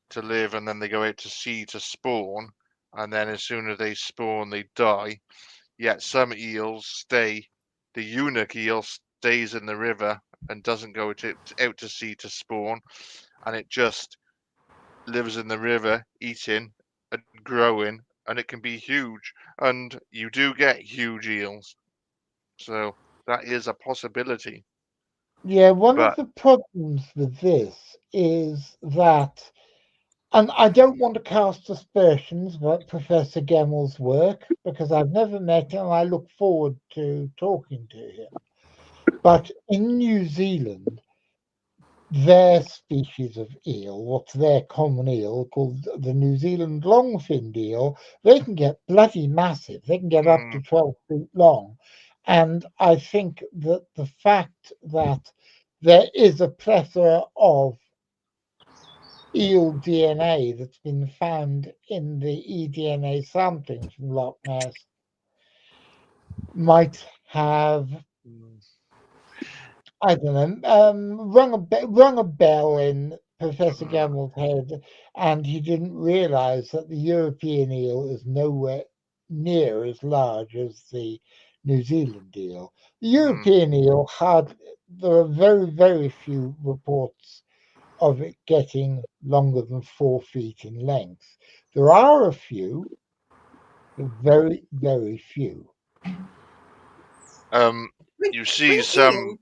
to live and then they go out to sea to spawn, and then as soon as they spawn, they die. Yet some eels stay. The eunuch eel stays in the river and doesn't go out to sea to spawn, and it just lives in the river, eating and growing, and it can be huge. And you do get huge eels, so that is a possibility. Yeah, one of But the problems with this is that, and I don't want to cast aspersions about Professor Gemmel's work because I've never met him and I look forward to talking to him. But in New Zealand, their species of eel, what's their common eel, called the New Zealand long-finned eel, they can get bloody massive. They can get up to 12 feet long. And I think that the fact that there is a plethora of eel DNA that's been found in the eDNA sampling from Loch Ness might have, I don't know, rung a bell in Professor Gamble's head, and he didn't realise that the European eel is nowhere near as large as the New Zealand eel. The European eel there are very, very few reports of it getting longer than 4 feet in length. There are a few, but very, very few. You see some.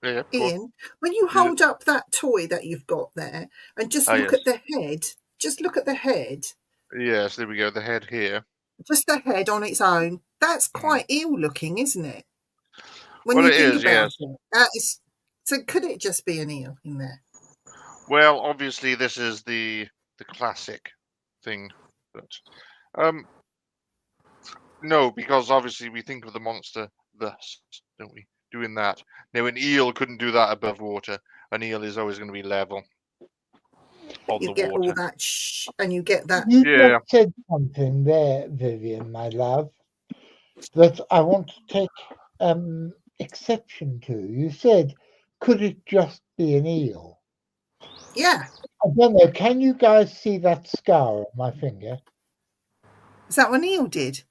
Yeah, go on. Ian, when you hold up that toy that you've got there and just Ah, look yes. at the head, just look at the head, Yes, there we go. The head here. just the head on its own, that's quite eel looking, isn't it? When Well, you it think is, about yes. it. That is, so could it just be an eel in there? Well, obviously, this is the classic thing, but no, because obviously we think of the monster thus, don't we? Doing that. Now, an eel couldn't do that above water. An eel is always going to be level But on you the get all water. that and you get that. You Yeah. just said something there, Vivian, my love, that I want to take exception to. You said, could it just be an eel? Yeah. I don't know. Can you guys see that scar on my finger? Is that what an eel did?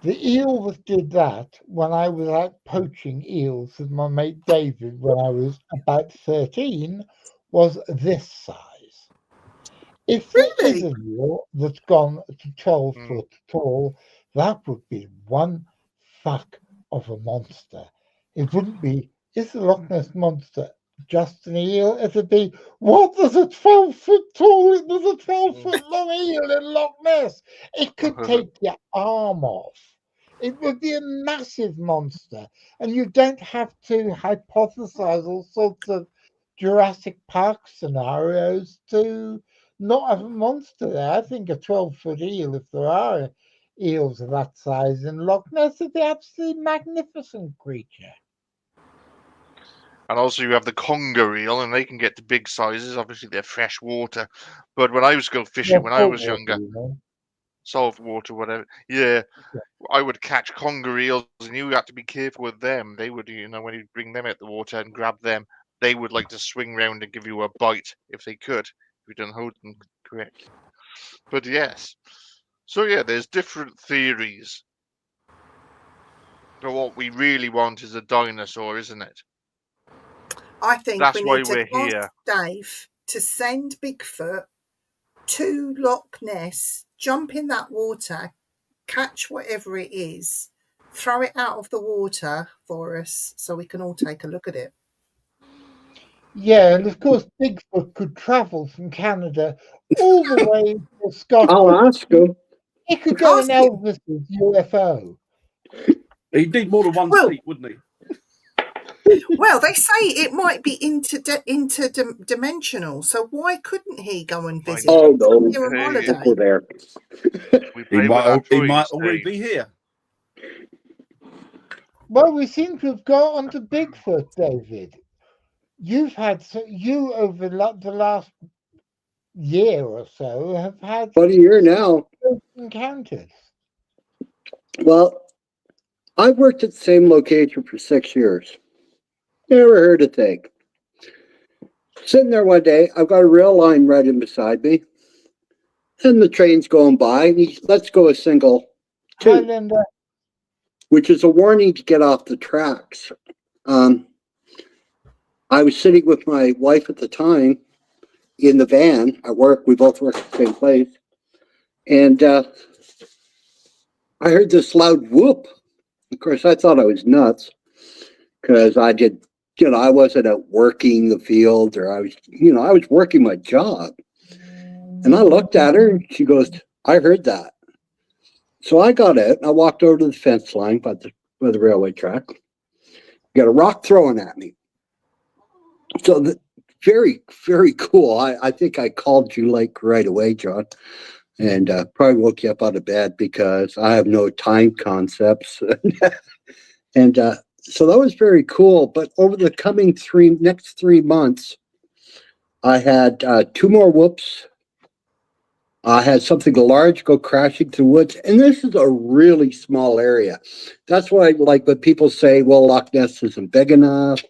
The eel that did that when I was out poaching eels with my mate David when I was about 13 was this size. If there is Really? an eel that's gone to 12 Mm. foot tall, that would be one fuck of a monster. It wouldn't be, is the Loch Ness Monster just an eel? It'd be, what, there's a 12 foot tall, there's a 12 foot long eel in Loch Ness. It could take your arm off. It would be a massive monster. And you don't have to hypothesize all sorts of Jurassic Park scenarios to not have a monster there. I think a 12-foot eel, if there are eels of that size in Loch Ness, would be absolutely magnificent creature. And also you have the conger eel, and they can get to big sizes. Obviously, they're fresh water. But when I was go fishing, when I was younger, salt water, whatever, yeah, I would catch conger eels, and you had to be careful with them. They would, when you bring them out the water and grab them, they would like to swing round and give you a bite if they could, if you didn't hold them correctly. But yes, so yeah, there's different theories. But what we really want is a dinosaur, isn't it? I think That's we why need to we're ask here. Dave to send Bigfoot to Loch Ness, jump in that water, catch whatever it is, throw it out of the water for us so we can all take a look at it. Yeah, and of course, Bigfoot could travel from Canada all the way to Scotland. I'll ask him. He could go in Ask him. Elvis's UFO. He'd need more than one Well- seat, wouldn't he? Well, they say it might be interdimensional, so why couldn't he go and visit? Oh, no. Here on Hey. holiday. Go there. We He play with our might toys, already Dave. be here. Well, we seem to have got onto Bigfoot, David. You've had you over the last year or so have had About a year now. encounters. Well, I've worked at the same location for 6 years. Never heard a thing. Sitting there one day, I've got a rail line right in beside me, and the train's going by, and he lets go a single two, Highlander, which is a warning to get off the tracks. I was sitting with my wife at the time in the van at work. We both work at the same place. And I heard this loud whoop. Of course, I thought I was nuts because I wasn't out working the field, or I was working my job. And I looked at her and she goes, I heard that. So I got out and I walked over to the fence line by the railway track. Got a rock thrown at me. So very, very cool. I think I called you like right away, John, and probably woke you up out of bed because I have no time concepts. And so that was very cool. But over the coming next 3 months, I had 2 more whoops. I had something large go crashing through woods. And this is a really small area. That's why, like, when people say, well, Loch Ness isn't big enough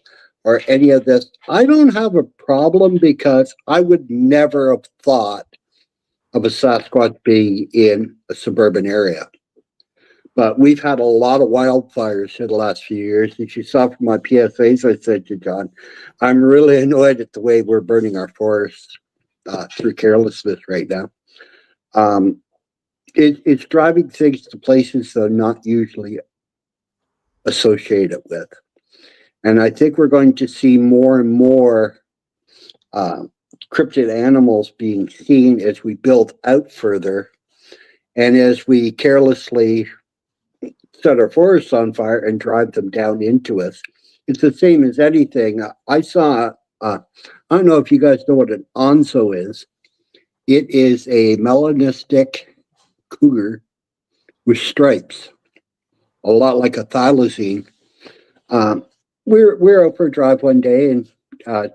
or any of this, I don't have a problem because I would never have thought of a Sasquatch being in a suburban area. But we've had a lot of wildfires in the last few years. As you saw from my PSAs, I said to John, I'm really annoyed at the way we're burning our forests through carelessness right now. It's driving things to places they're not usually associated with. And I think we're going to see more and more cryptid animals being seen as we build out further and as we carelessly set our forests on fire and drive them down into us. It's the same as anything. I saw, I don't know if you guys know what an onzo is. It is a melanistic cougar with stripes, a lot like a thylacine. We're out for a drive one day and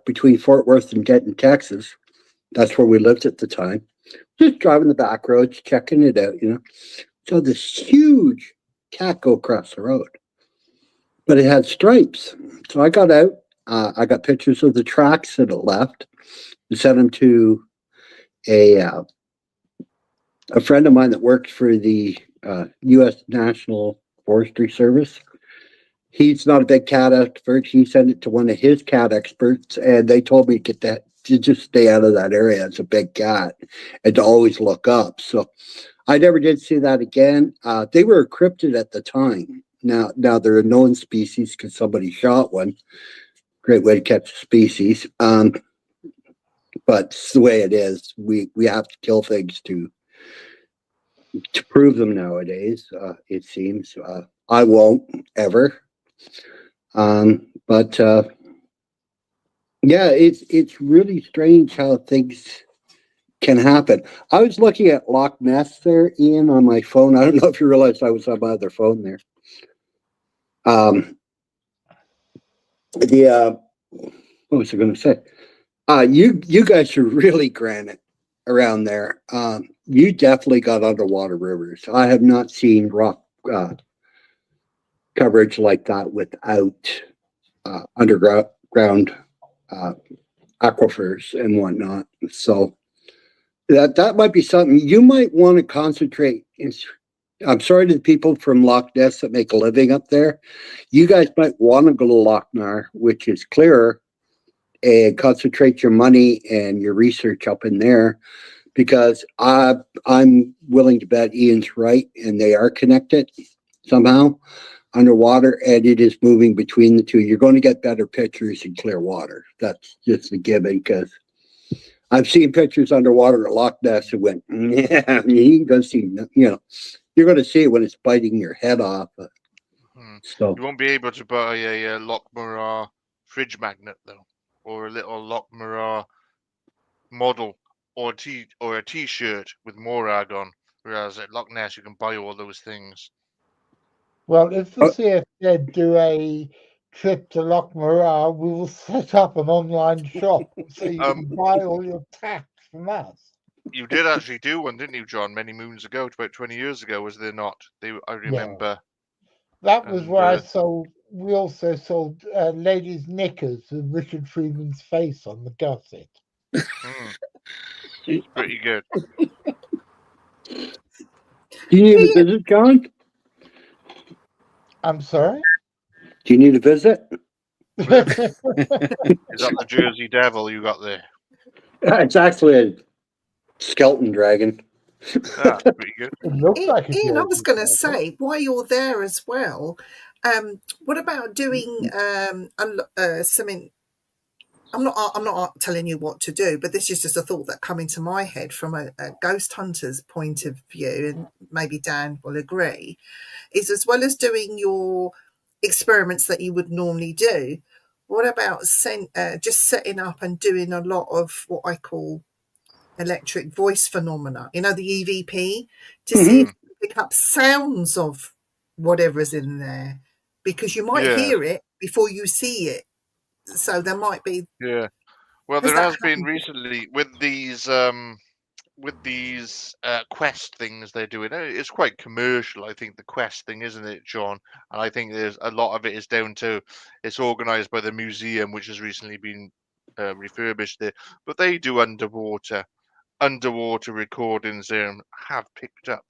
between Fort Worth and Denton, Texas. That's where we lived at the time. Just driving the back roads, checking it out, So this huge cat go across the road, but it had stripes. So I got out. I got pictures of the tracks that it left and sent them to a friend of mine that works for the U.S. National Forestry Service. He's not a big cat expert. He sent it to one of his cat experts, and they told me to just stay out of that area. It's a big cat, and to always look up. So I never did see that again. They were a cryptid at the time. Now they're a known species because somebody shot one. Great way to catch a species. But it's the way it is. We have to kill things to prove them nowadays. It seems. I won't ever. But yeah, it's really strange how things can happen. I was looking at Loch Ness there, Ian, on my phone. I don't know if you realized I was on my other phone there. What was I going to say? You guys are really granite around there. You definitely got underwater rivers. I have not seen rock coverage like that without underground aquifers and whatnot. So that might be something you might want to concentrate. I'm sorry to the people from Loch Ness that make a living up there. You guys might want to go to Loch Ness, which is clearer, and concentrate your money and your research up in there, because I'm willing to bet Ian's right, and they are connected somehow underwater, and it is moving between the two. You're going to get better pictures in clear water. That's just a given, because I've seen pictures underwater at Loch Ness and went, yeah, you can go see, you're going to see it when it's biting your head off. So You won't be able to buy a Loch Marah fridge magnet though, or a little Loch Marah model, or a T-shirt with Morag on. Whereas at Loch Ness, you can buy all those things. Well, if the CFZ do a trip to Loch Marah, we will set up an online shop so you can buy all your tack from us. You did actually do one, didn't you, John? Many moons ago, about 20 years ago, was there not? I remember. That was where I sold. We also sold ladies' knickers with Richard Freeman's face on the gusset. Pretty good. Do you need a visit, John? I'm sorry? Do you need a visit? Is that the Jersey Devil you got there? It's actually a skeleton dragon. That's pretty good. It looks like a Ian, I was Jersey going to Devil. say, while you're there as well, what about doing something? I'm not telling you what to do, but this is just a thought that come into my head from a ghost hunter's point of view, and maybe Dan will agree, is as well as doing your experiments that you would normally do, what about just setting up and doing a lot of what I call electric voice phenomena, the EVP, to see if you pick up sounds of whatever's in there, because you might hear it before you see it. So there might be. Yeah. Well, there has been recently with these quest things they're doing. It's quite commercial, I think, the quest thing, isn't it, John? And I think there's a lot of it is down to it's organised by the museum, which has recently been refurbished there. But they do underwater recordings there and have picked up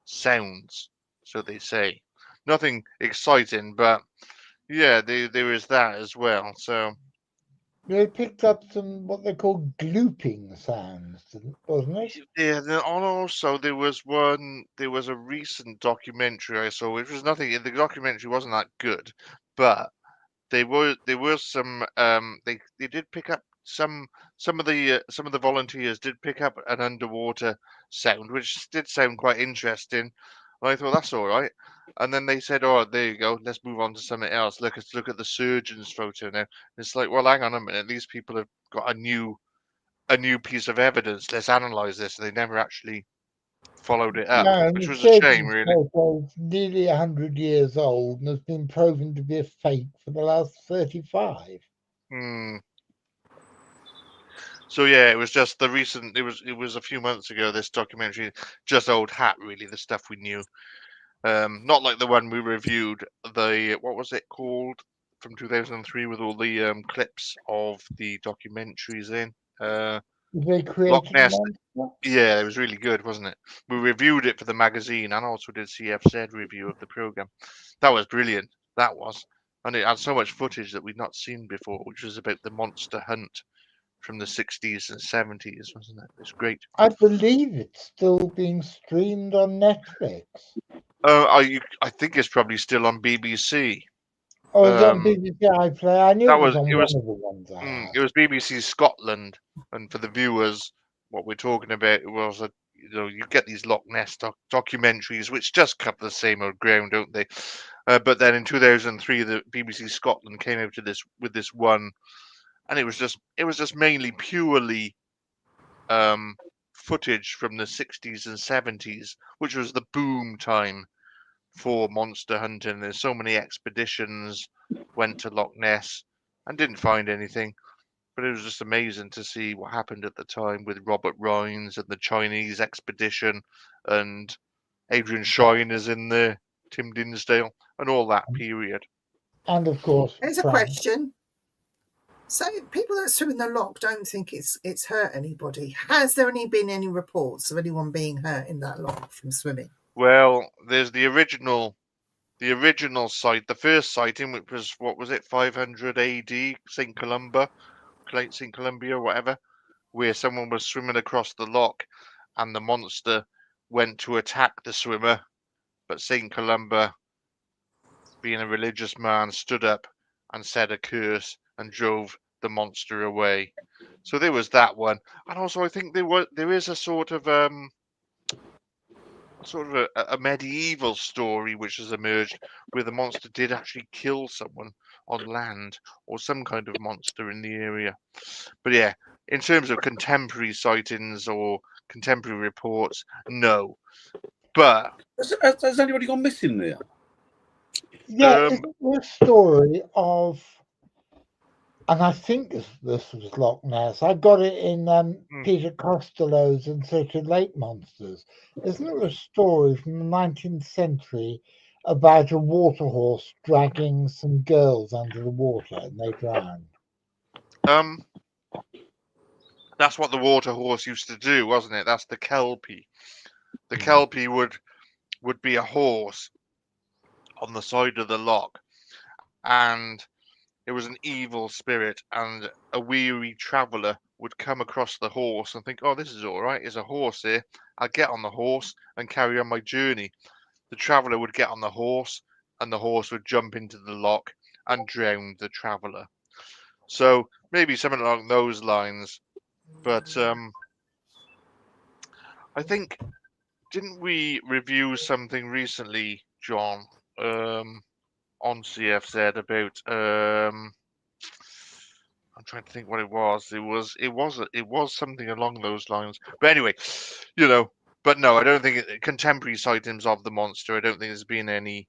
sounds, so they say. Nothing exciting, but yeah, there is that as well. So they picked up some what they call glooping sounds, wasn't it? yeah, and also there was a recent documentary I saw, which was nothing. The documentary wasn't that good, but there were some. They did pick up some of the volunteers did pick up an underwater sound, which did sound quite interesting. And I thought that's all right. And then they said, "Oh, there you go. Let's move on to something else. Let's look at the surgeon's photo now." It's like, well, hang on a minute. These people have got a new piece of evidence. Let's analyze this. They never actually followed it up, No, and which the was a shame, surgeon's really. photo is nearly 100 years old and has been proven to be a fake for the last 35. So yeah, it was just the recent. It was a few months ago. This documentary, just old hat, really. The stuff we knew. Not like the one we reviewed. What was it called from 2003 with all the clips of the documentaries in. They Loch created Ness. monster? Yeah, it was really good, wasn't it? We reviewed it for the magazine and also did CFZ review of the program. That was brilliant. That was. And it had so much footage that we'd not seen before, which was about the monster hunt from the 60s and 70s, wasn't it? It's great. I believe it's still being streamed on Netflix. I think it's probably still on BBC. Oh, it's on BBC iPlayer. I knew it was on one of the ones I had. It was BBC Scotland, and for the viewers, what we're talking about was you get these Loch Ness documentaries, which just cover the same old ground, don't they? But then in 2003, the BBC Scotland came out with this one, and it was just mainly purely footage from the 60s and 70s, which was the boom time for monster hunting. There's so many expeditions went to Loch Ness and didn't find anything, but it was just amazing to see what happened at the time with Robert Rhines and the Chinese expedition, and Adrian Shine is in there, Tim Dinsdale, and all that period. And of course, there's a question. So people that swim in the loch don't think it's hurt anybody. Has there been any reports of anyone being hurt in that loch from swimming? Well, there's the original site, the first sighting, which was, what was it, 500 AD, St. Columba, St. Columbia or whatever, where someone was swimming across the loch and the monster went to attack the swimmer, but St. Columba, being a religious man, stood up and said a curse and drove the monster away. So there was that one. And also I think there is a sort of a medieval story which has emerged where the monster did actually kill someone on land, or some kind of monster in the area. But yeah, in terms of contemporary sightings or contemporary reports, no. But has anybody gone missing there? Yeah, isn't there a story of, and I think this was Loch Ness. I got it in Peter Costello's In Search of Lake Monsters. Isn't there a story from the 19th century about a water horse dragging some girls under the water and they drowned? That's what the water horse used to do, wasn't it? That's the Kelpie. The Kelpie would be a horse on the side of the loch, and it was an evil spirit, and a weary traveller would come across the horse and think, oh, this is all right, there's a horse here, I'll get on the horse and carry on my journey. The traveller would get on the horse, and the horse would jump into the loch and drown the traveller. So maybe something along those lines. But I think, didn't we review something recently, John, on CFZ about I'm trying to think what it was. It was something along those lines. But anyway, but no, I don't think contemporary sightings of the monster. I don't think there's been any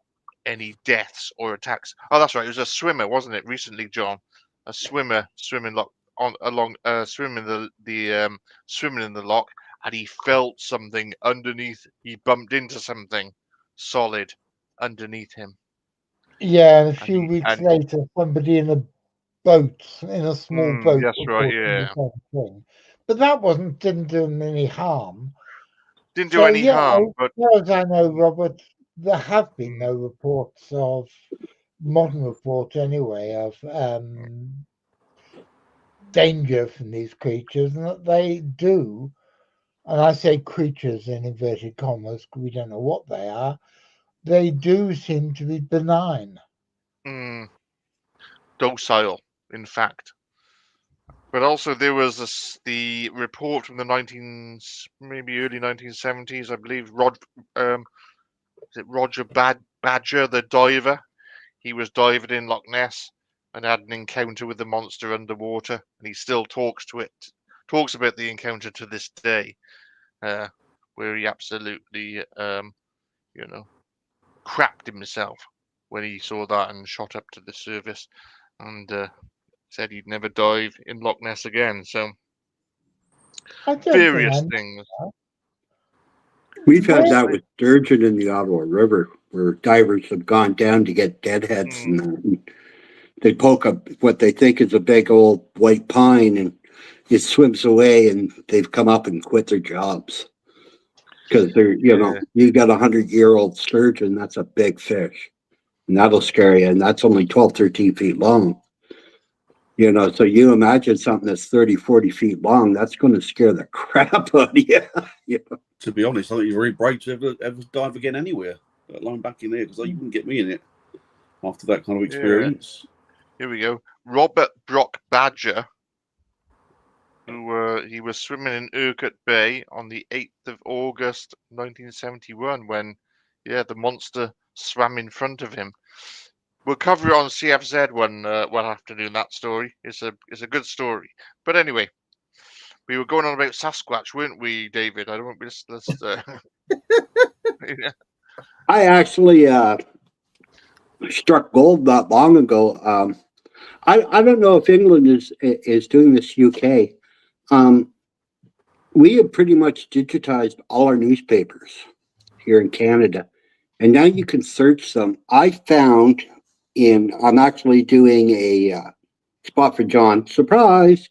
deaths or attacks. Oh, that's right. It was a swimmer, wasn't it? Recently, John, a swimmer swimming swimming in the loch, and he felt something underneath. He bumped into something solid underneath him. Yeah, and a few weeks later, somebody in a small boat. That's right, yeah. The same thing. But that didn't do him any harm. Didn't do any harm, but as far as I know, Robert, there have been no reports of modern reports anyway of danger from these creatures, and that they do, and I say creatures in inverted commas because we don't know what they are, they do seem to be benign. Docile, in fact. But also there was the report from the maybe early 1970s, I believe, Roger Badger, the diver? He was diving in Loch Ness and had an encounter with the monster underwater, and he still talks about the encounter to this day, where he absolutely, crapped himself when he saw that and shot up to the surface, and said he'd never dive in Loch Ness again. So various things. We've had that with sturgeon in the Ottawa River, where divers have gone down to get deadheads, and they poke up what they think is a big old white pine, and it swims away, and they've come up and quit their jobs because they're, you got 100-year-old sturgeon. That's a big fish, and that'll scare you, and that's only 12, 13 feet long. So you imagine something that's 30, 40 feet long, that's going to scare the crap out of you. To be honest, I think you're very brave to ever dive again anywhere, let alone back in there, because you wouldn't get me in it after that kind of experience. Yeah. Here we go. Robert Brock Badger, who he was swimming in Urquhart Bay on the 8th of August 1971 when, the monster swam in front of him. We'll cover it on CFZ one afternoon. That story it's a good story. But anyway, we were going on about Sasquatch, weren't we, David? I don't. Let's. I actually struck gold not long ago. I don't know if England is doing this. UK. We have pretty much digitized all our newspapers here in Canada, and now you can search them. I found. I'm actually doing a spot for John, surprise,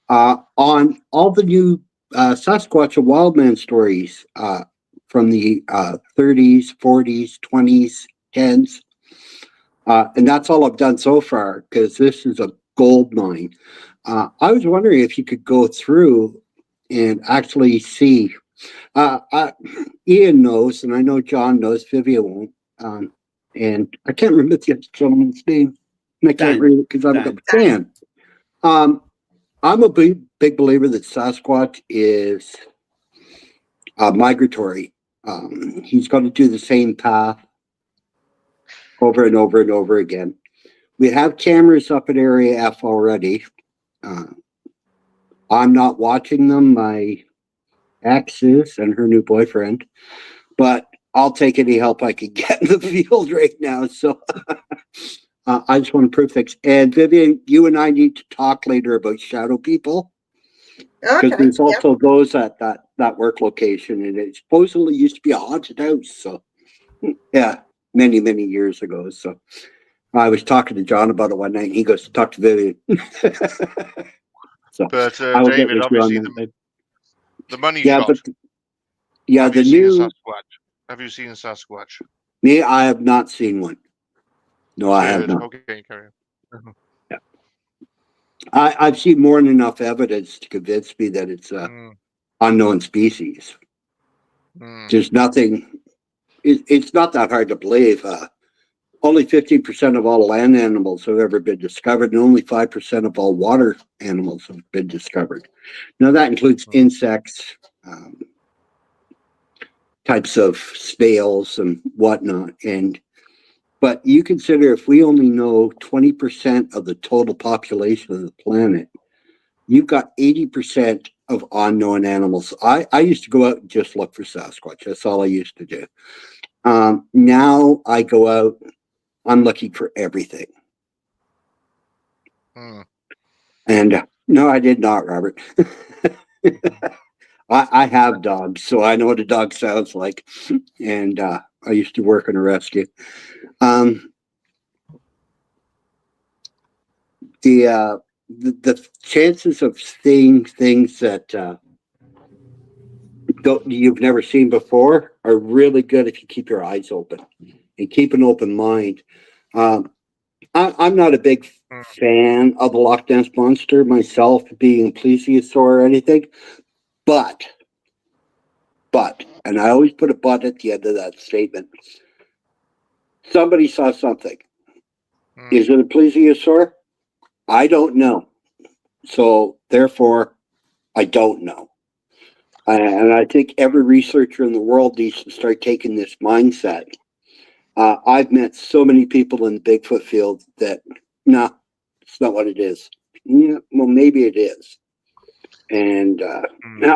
on all the new Sasquatch and Wildman stories from the 30s, 40s, 20s, 10s. And that's all I've done so far, because this is a gold mine. I was wondering if you could go through and actually see. Ian knows, and I know John knows. Vivian won't. And I can't remember the other gentleman's name. And I can't read it because I've got Dan. I'm a big believer that Sasquatch is migratory. He's going to do the same path over and over and over again. We have cameras up at Area F already. I'm not watching them. My ex is and her new boyfriend, but I'll take any help I can get in the field right now. So I just want to prove things. And Vivian, you and I need to talk later about shadow people. Because there's also those at that work location, and it supposedly used to be a haunted house. So, yeah, many years ago. So, I was talking to John about it one night, and he goes, "Talk to Vivian." So, but David, obviously, the money shot. Have you seen Sasquatch? Me, I have not seen one. No, I have not. Okay, carry on. Yeah. I've seen more than enough evidence to convince me that it's an unknown species. There's nothing. It's not that hard to believe. Only 15% of all land animals have ever been discovered, and only 5% of all water animals have been discovered. Now that includes insects, types of snails, and whatnot. But you consider if we only know 20% of the total population of the planet, you've got 80% of unknown animals. I used to go out and just look for Sasquatch. That's all I used to do. Now I go out, I'm looking for everything. And no, I did not, Robert. I have dogs, so I know what a dog sounds like. And I used to work in a rescue. The chances of seeing things that you've never seen before are really good if you keep your eyes open and keep an open mind. I'm not a big fan of the Loch Ness Monster myself, being a plesiosaur or anything, but, and I always put a but at the end of that statement, somebody saw something. Is it a plesiosaur? I don't know. So therefore, I don't know. And I think every researcher in the world needs to start taking this mindset. I've met so many people in the Bigfoot field that, nah, it's not what it is. Yeah, well, maybe it is. And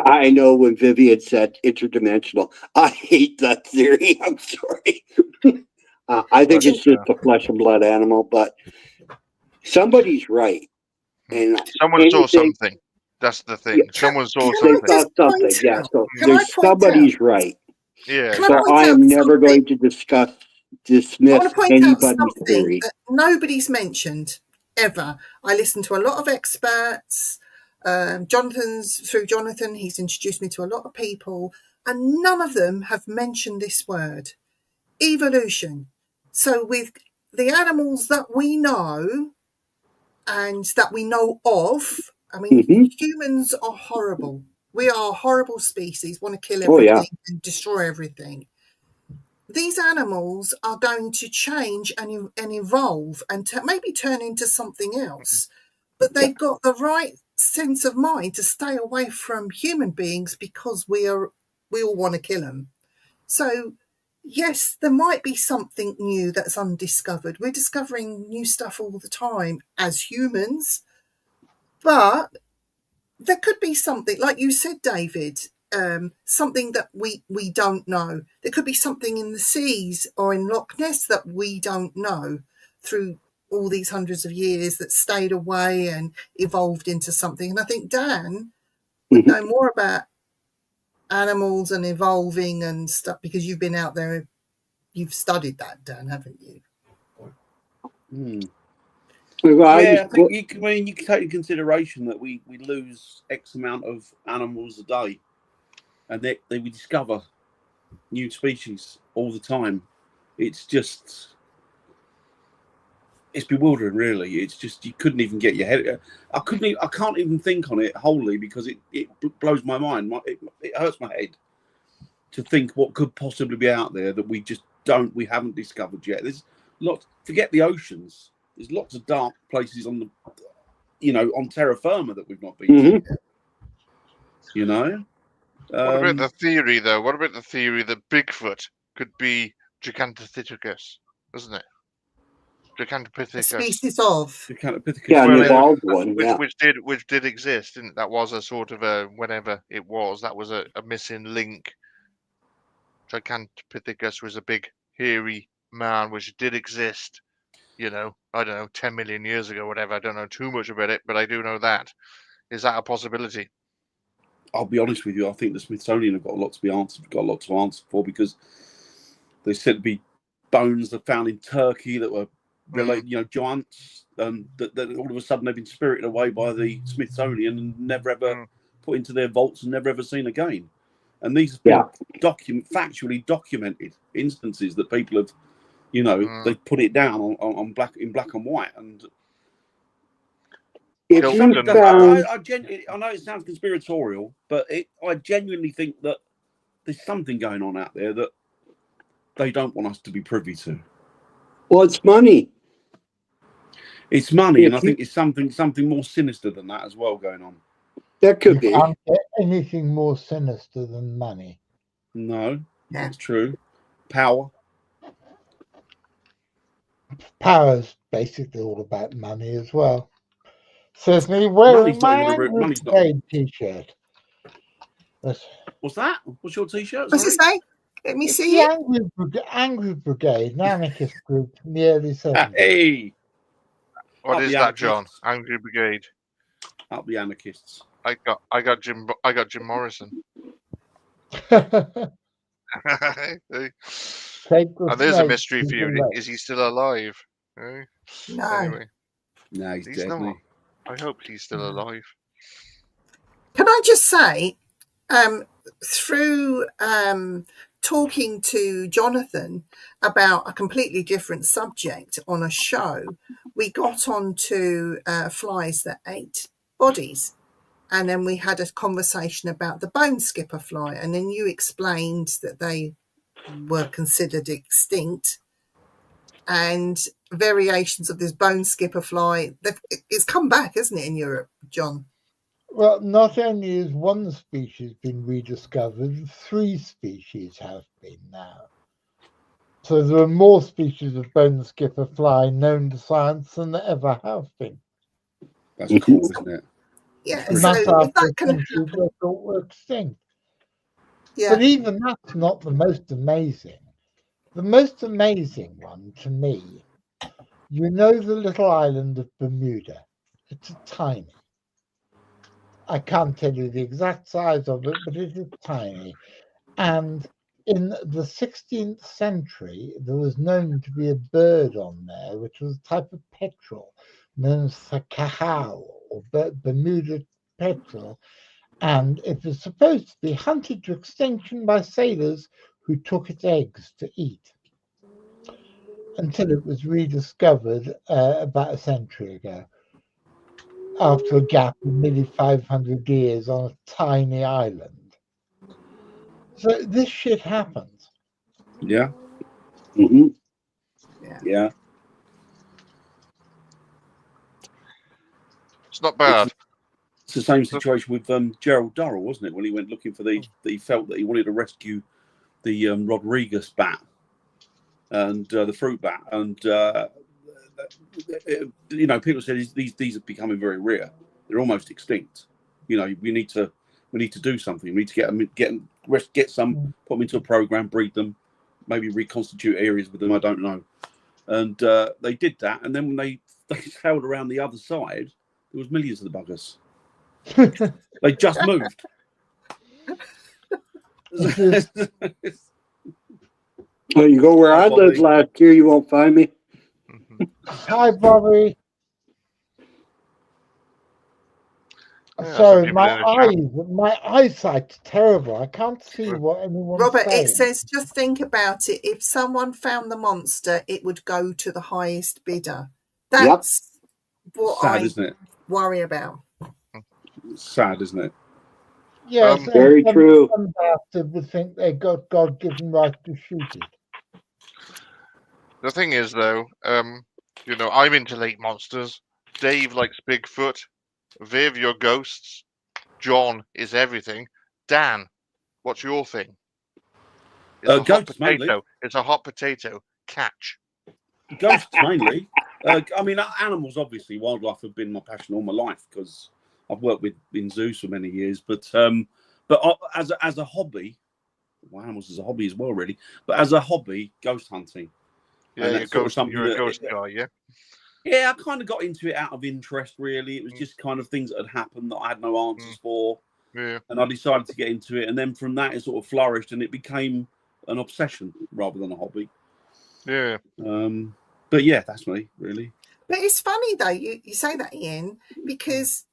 I know when Vivian said interdimensional, I hate that theory. I'm sorry. I think it's just a flesh and blood animal, but somebody's right. And someone saw something. That's the thing. Someone saw something. They saw something. Yeah. So there's somebody's right. Yeah. So I am never going to dismiss anybody's theory. That nobody's mentioned ever. I listen to a lot of experts. Through Jonathan, he's introduced me to a lot of people, and none of them have mentioned this word, evolution. So with the animals that we know and that we know of, I mean, humans are horrible. We are a horrible species, want to kill everything and destroy everything. These animals are going to change and evolve and maybe turn into something else. But they've got the right sense of mind to stay away from human beings because we all want to kill them. So, yes, there might be something new that's undiscovered. We're discovering new stuff all the time as humans. But there could be something, like you said, David, something that we don't know. There could be something in the seas or in Loch Ness that we don't know through all these hundreds of years that stayed away and evolved into something. And I think Dan would know more about animals and evolving and stuff because you've been out there. You've studied that, Dan, haven't you? Yeah, I think you can take into consideration that we lose X amount of animals a day, and we discover new species all the time. It's just it's bewildering, really. It's just you couldn't even get your head. I can't even think on it wholly because it blows my mind. It hurts my head to think what could possibly be out there that we haven't discovered yet. There's lots. Forget the oceans. There's lots of dark places on on terra firma that we've not been to yet. You know. What about the theory, though? What about the theory that Bigfoot could be Gigantopithecus, isn't it? Gigantopithecus. Species of. Gigantopithecus. Yeah, an evolved one. Which did exist, didn't it? That was a sort of a whatever it was. That was a missing link. Gigantopithecus was a big, hairy man, which did exist. I don't know, 10 million years ago, whatever. I don't know too much about it, but I do know that. Is that a possibility? I'll be honest with you. I think the Smithsonian have got a lot to answer for because they said to be bones that found in Turkey that were related, giants, that all of a sudden they've been spirited away by the Smithsonian and never ever put into their vaults and never ever seen again. And these have been factually documented instances that people have, they put it down on in black and white. And if you found, I know it sounds conspiratorial, but I genuinely think that there's something going on out there that they don't want us to be privy to. Well, it's money. It's money, and I think it's something more sinister than that as well going on. That could be. Can't get anything more sinister than money. No, that's true. Power. Power's basically all about money as well. Says me wearing my Angry Brigade t-shirt. What's that? What's your t-shirt? What's it say? Let me see it. Angry Brigade, an anarchist group in the early 70s. Hey! What is that, John? Angry Brigade. Up the anarchists. I got Jim Morrison. And there's a mystery for you. Is he still alive? No. Anyway. No, he's dead. Not. I hope he's still alive. Can I just say, through talking to Jonathan about a completely different subject on a show, we got onto flies that ate bodies. And then we had a conversation about the bone skipper fly. And then you explained that they were considered extinct. And variations of this bone skipper fly, it's come back, isn't it, in Europe, John? Well, not only has one species been rediscovered, 3 species have been now. So there are more species of bone skipper fly known to science than there ever have been. That's cool, isn't it? Yeah, and so that's if that can they thought were extinct. Yeah. But even that's not the most amazing. The most amazing one to me, the little island of Bermuda. It's tiny. I can't tell you the exact size of it, but it is tiny. And in the 16th century, there was known to be a bird on there, which was a type of petrel known as the cahao, or Bermuda petrel, and it was supposed to be hunted to extinction by sailors who took its eggs to eat, until it was rediscovered about a century ago, after a gap of nearly 500 years on a tiny island. So this shit happens. Yeah. Mm-hmm. Yeah. It's not bad. It's the same situation with Gerald Durrell, wasn't it? When he went looking for he felt that he wanted to rescue the Rodriguez bat and the fruit bat, and people said these are becoming very rare. They're almost extinct. We need to do something. We need to get some, put them into a program, breed them, maybe reconstitute areas with them. I don't know. And they did that, and then when they sailed around the other side, there was millions of the buggers. They just moved. Well, you go where I lived last year, you won't find me. Hi, Bobby. Yeah, sorry, my eyesight's terrible. I can't see what anyone's Robert, saying. it says, just think about it. If someone found the monster, it would go to the highest bidder. That's what Sad, I isn't it? worry about. Sad, isn't it? Yes, Very true. Some bastard would think they got God-given right to shoot it. The thing is, though, you know, I'm into lake monsters. Dave likes Bigfoot. Viv, you're ghosts. John is everything. Dan, what's your thing? It's a hot Ghosts, potato. mainly. It's a hot potato. Catch. Ghosts, mainly. I mean, animals, obviously. Wildlife have been my passion all my life because I've worked in zoos for many years. But as a hobby, well, animals is a hobby as well, really. But as a hobby, ghost hunting. Yeah, you're a ghost guy, yeah? Yeah, I kind of got into it out of interest, really. It was just kind of things that had happened that I had no answers for. Yeah. And I decided to get into it. And then from that, it sort of flourished and it became an obsession rather than a hobby. Yeah. But yeah, that's me, really. But it's funny, though, you say that, Ian, because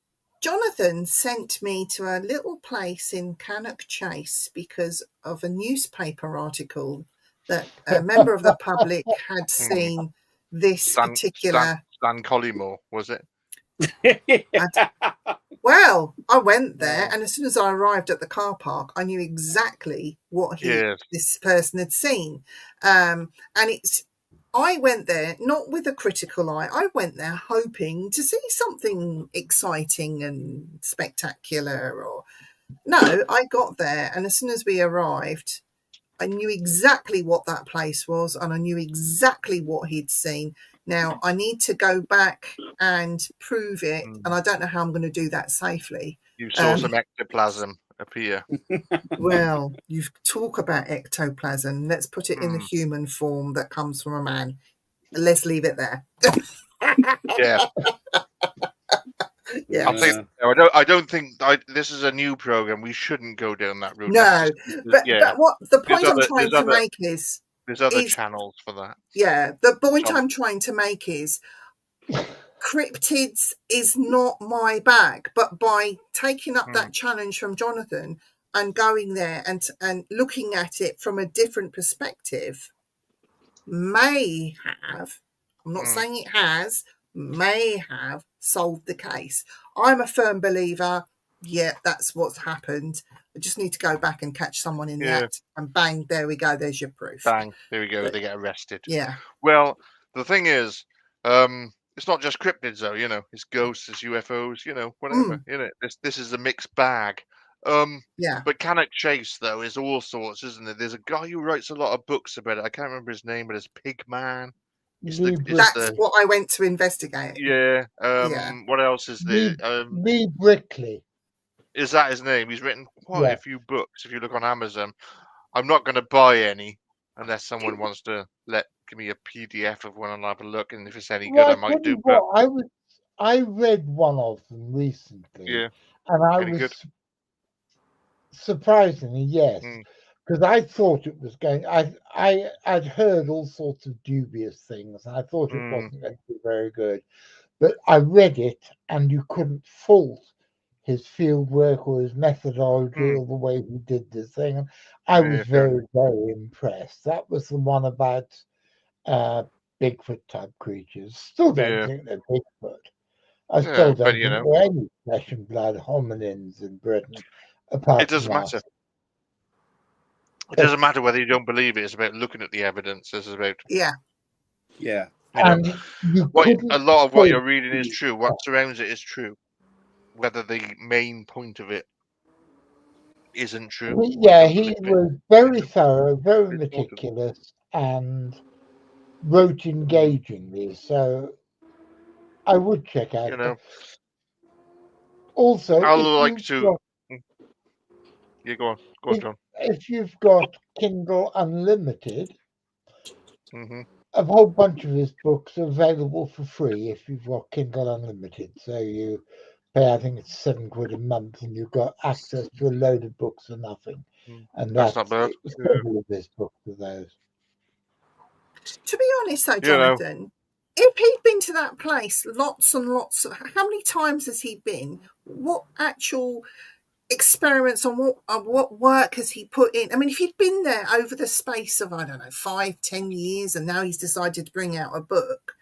Jonathan sent me to a little place in Cannock Chase because of a newspaper article that a member of the public had seen this particular... Stan Collymore, was it? Well, I went there, and as soon as I arrived at the car park, I knew exactly what this person had seen. And I went there not with a critical eye. I went there hoping to see something exciting and spectacular. No, I got there, and as soon as we arrived, I knew exactly what that place was, and I knew exactly what he'd seen. Now, I need to go back and prove it, and I don't know how I'm going to do that safely. You saw some ectoplasm appear. Well, you talk about ectoplasm. Let's put it in the human form that comes from a man. Let's leave it there. Yeah. Yeah. I don't think this is a new program. We shouldn't go down that route. No, but what the point I'm trying to make is there's other channels for that. Yeah, the point I'm trying to make is cryptids is not my bag, but by taking up that challenge from Jonathan and going there and looking at it from a different perspective may have, I'm not saying it has, may have solved the case. I'm a firm believer, that's what's happened. I just need to go back and catch someone in the act, and bang, there we go, there's your proof. Bang, there we go, they get arrested. Yeah. Well, the thing is, it's not just cryptids though, you know, it's ghosts, it's UFOs, you know, whatever. You know, this is a mixed bag. But Cannock Chase though is all sorts, isn't it? There's a guy who writes a lot of books about it. I can't remember his name, but it's Pigman. That's what I went to investigate. Yeah. What else is there? Lee Brickley. Is that his name? He's written quite a few books. If you look on Amazon, I'm not going to buy any unless someone wants to give me a PDF of one and I'll have a look. And if it's any good, I might do. But I read one of them recently. Yeah. And I was surprisingly, yes, because I thought it was going. I'd heard all sorts of dubious things, and I thought it wasn't going to be very good. But I read it, and you couldn't fault his field work or his methodology or the way he did this thing. And I was very, very impressed. That was the one about Bigfoot type creatures. Still don't think they're Bigfoot. I still don't think there are any flesh and blood hominins in Britain. It doesn't matter. It doesn't matter whether you don't believe it. It's about looking at the evidence. This is about yeah. You know, a lot of what you're reading is true. What surrounds it is true. Whether the main point of it isn't true. He was very thorough, very meticulous, and wrote engagingly. So I would check out. You know. Also, I like to. Go on, John. If you've got Kindle Unlimited, a whole bunch of his books are available for free if you've got Kindle Unlimited. So you pay, I think it's £7 a month, and you've got access to a load of books for nothing. And that's not bad. Several of his books are those. To be honest, though, Jonathan, if he'd been to that place lots and lots of, how many times has he been? What actual experiments on what work has he put in? I mean, if he'd been there over the space of, I don't know, 5-10 years, and now he's decided to bring out a book,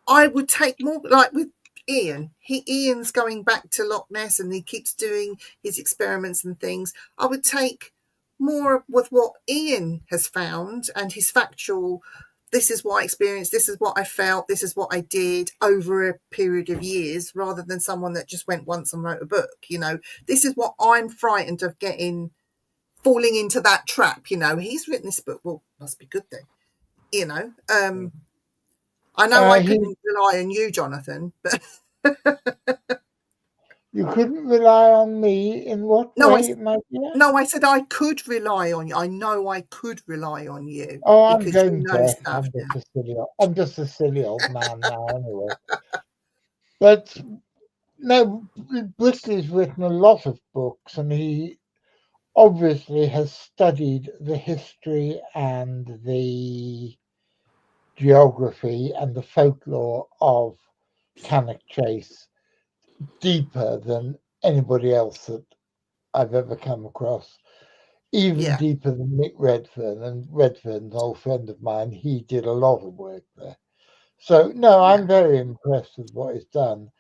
I would take more, like with Ian. Ian's going back to Loch Ness and he keeps doing his experiments and things. I would take more with what Ian has found and his factual, this is what I experienced, this is what I felt, this is what I did over a period of years, rather than someone that just went once and wrote a book. You know, this is what I'm frightened of falling into that trap. You know, he's written this book, well, must be good then. You know, I know I couldn't rely on you, Jonathan, but you couldn't rely on me in what way, my dear? No, I said I could rely on you. I know I could rely on you. Oh, I'm because going you know to. stuff. I'm just a silly old man now, anyway. But no, Brickley's written a lot of books, and he obviously has studied the history and the geography and the folklore of Cannock Chase deeper than anybody else that I've ever come across. Even deeper than Mick Redfern, and Redfern's an old friend of mine. He did a lot of work there. So, no, I'm very impressed with what he's done.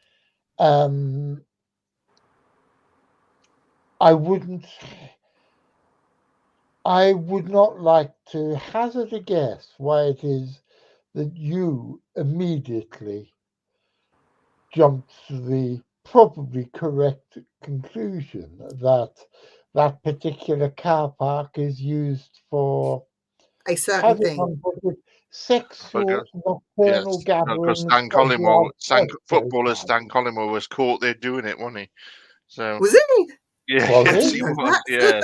I would not like to hazard a guess why it is that you immediately jumped to the probably correct conclusion that that particular car park is used for a certain thing. Sexual nocturnal gatherings. Footballer Stan Collymore was caught there doing it, wasn't he? So was he? Yeah, yes, he was. Yeah.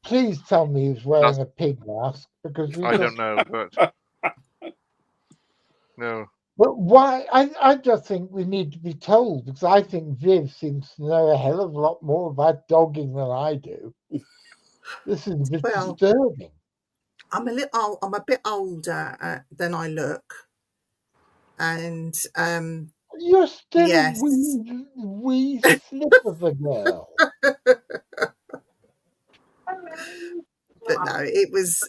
Please tell me he was wearing a pig mask, because I don't know, but no. But why? I just think we need to be told, because I think Viv seems to know a hell of a lot more about dogging than I do. This is a bit disturbing. I'm a bit older than I look, and you're still a wee slip of a girl. But no, it was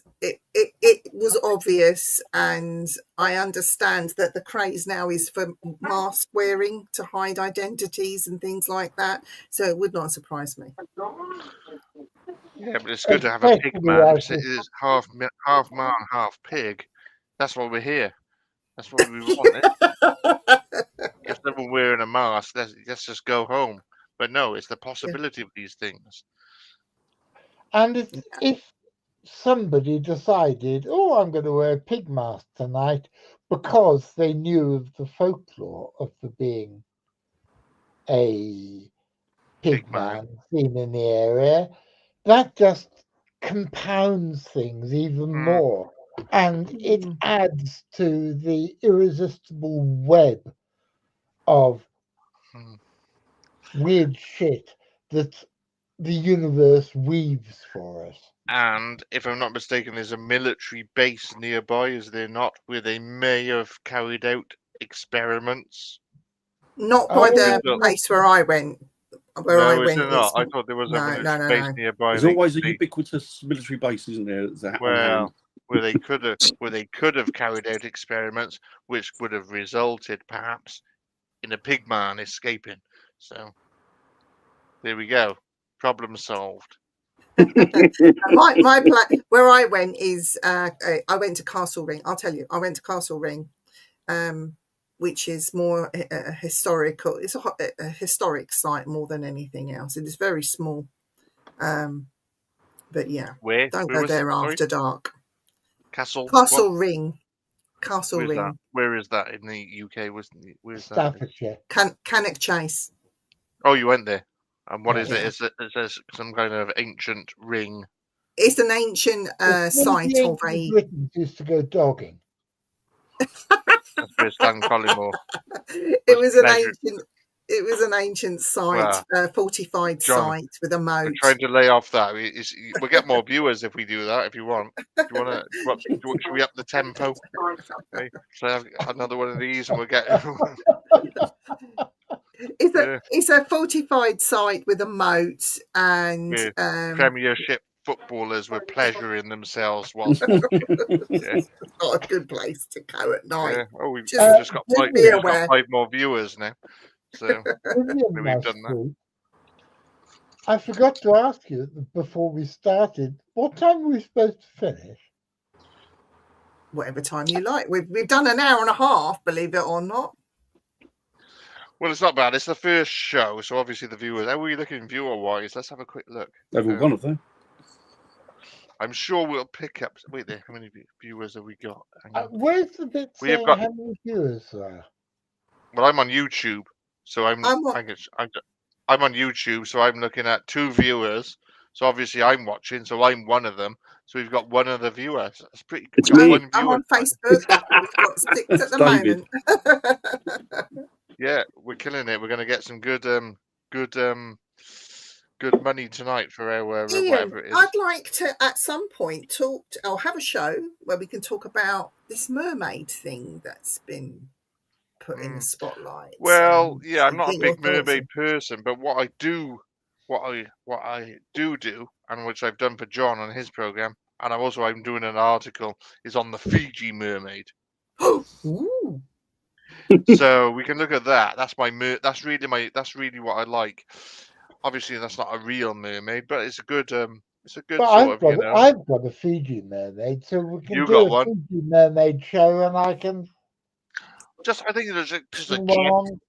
obvious, and I understand that the craze now is for mask wearing to hide identities and things like that. So it would not surprise me. Yeah, but it's good to have a pig man. It is half man, half pig. That's why we're here. That's what we want. If someone wearing a mask, let's just go home. But no, it's the possibility of these things. And if somebody decided, oh, I'm going to wear a pig mask tonight, because they knew of the folklore of there being a pig man seen in the area, that just compounds things even more. And it adds to the irresistible web of weird shit that the universe weaves for us. And if I'm not mistaken, there's a military base nearby, is there not, where they may have carried out experiments? Not by the place where I went. I thought there was a military base nearby. There's always a ubiquitous military base, isn't there? Well, where they could have carried out experiments, which would have resulted perhaps in a pig man escaping. So there we go. Problem solved. my plan where I went is I went to Castle Ring. I'll tell you, I went to Castle Ring, which is more a historical. It's a historic site more than anything else. It is very small, but yeah, don't go there after dark. Castle Ring. Castle Ring. Where is that in the UK? Where's Staffordshire. Cannock Chase. Oh, you went there. And what is it? Is it some kind of ancient ring? It's an ancient site of a. Britons used to go dogging. That's where Stan Collymore. It was an ancient site, fortified site with a moat. We're trying to lay off that. We'll get more viewers if we do that. If you want, should we up the tempo? Okay. So have another one of these, and we'll get. It's a fortified site with a moat and Premiership footballers were pleasuring themselves whilst watching. Yeah. Not a good place to go at night. Yeah. Oh, we've Just just got be aware. 5 more viewers now. So William we've done that. Musgrove, I forgot to ask you before we started, what time were we supposed to finish? Whatever time you like. We've done an hour and a half, believe it or not. Well, it's not bad. It's the first show, so obviously the viewers. How are we looking viewer-wise? Let's have a quick look. They've all gone, have they? I'm sure we'll pick up. Wait there. How many viewers have we got? Where's the bit We have saying got- how many viewers there are? Well, I'm on YouTube, so I'm on YouTube, so I'm looking at 2 viewers. So obviously I'm watching, so I'm one of them. So we've got 1 other viewer. So that's pretty good. It's me. I'm on Facebook. We've got 6 at the David. moment. Yeah, we're killing it. We're going to get some good money tonight for our Ian, whatever it is. I'd like to at some point have a show where we can talk about this mermaid thing that's been put in the spotlight. Well, yeah, I'm not a get your big thoughts mermaid on- person, but what I do, and which I've done for John on his program, and I'm doing an article is on the Fiji mermaid. Ooh. So we can look at that. That's that's really what I like. Obviously, that's not a real mermaid, but it's a good But I've got a Fiji mermaid, so we can You do got a one. Fiji mermaid show, and I can I think there's just a sing general along.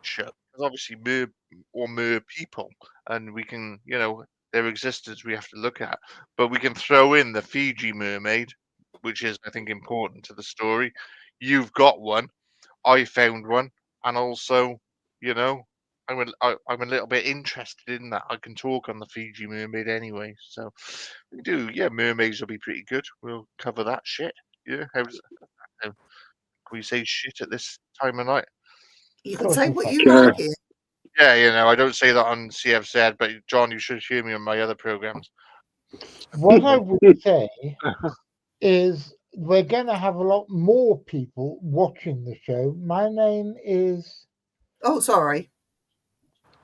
show. There's obviously mer people, and we can, their existence we have to look at, but we can throw in the Fiji mermaid, which is, I think, important to the story. You've got one. I found one, and also, I'm a little bit interested in that. I can talk on the Fiji mermaid anyway, so we do. Yeah, mermaids will be pretty good. We'll cover that shit. Yeah, can we say shit at this time of night? You can say what you Sure. like here. Yeah, I don't say that on CFZ, but John, you should hear me on my other programs. What I would say is we're going to have a lot more people watching the show. My name is, Oh, sorry.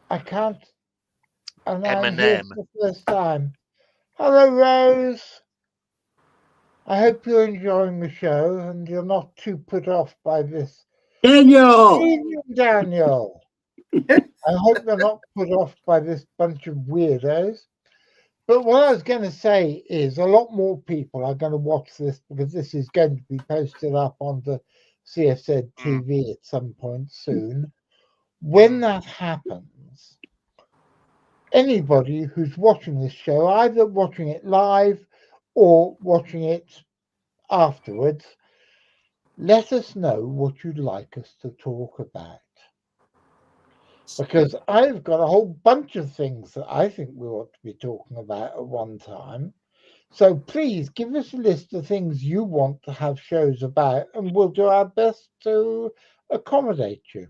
I can't, and I'm here Eminem. for the first time. Hello, Rose. I hope you're enjoying the show and you're not too put off by this. Daniel! Evening, Daniel. I hope you're not put off by this bunch of weirdos. But what I was going to say is a lot more people are going to watch this because this is going to be posted up onto CFZ TV at some point soon. When that happens, anybody who's watching this show, either watching it live or watching it afterwards, let us know what you'd like us to talk about. Because I've got a whole bunch of things that I think we ought to be talking about at one time. So please give us a list of things you want to have shows about, and we'll do our best to accommodate you.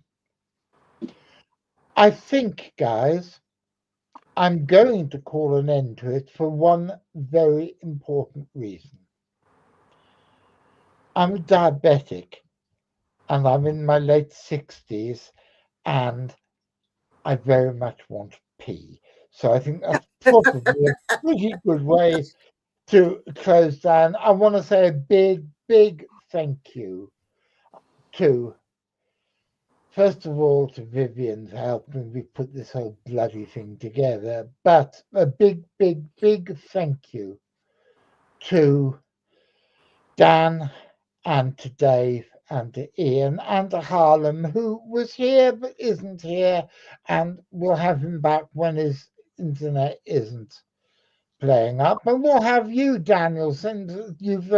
I think, guys, I'm going to call an end to it for one very important reason. I'm a diabetic, and I'm in my late 60s, and I very much want to pee. So I think that's probably a pretty good way to close down. I want to say a big, big thank you to, first of all, to Vivian for helping me put this whole bloody thing together, but a big, big, big thank you to Dan and to Dave and to Ian and to Harlem, who was here but isn't here, and we'll have him back when his internet isn't playing up. And we'll have you, Daniel, since you've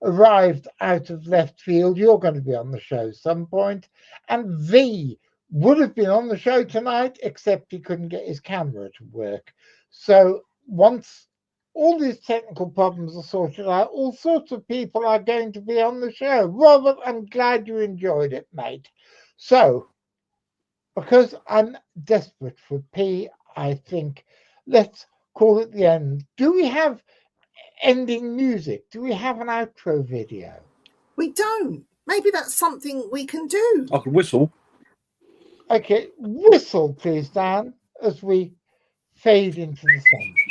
arrived out of left field. You're going to be on the show some point. And V would have been on the show tonight, except he couldn't get his camera to work. So once all these technical problems are sorted out, all sorts of people are going to be on the show. Robert, I'm glad you enjoyed it, mate. So, because I'm desperate for pee, I think let's call it the end. Do we have ending music? Do we have an outro video? We don't. Maybe that's something we can do. I can whistle. Okay, whistle, please, Dan, as we fade into the sunset.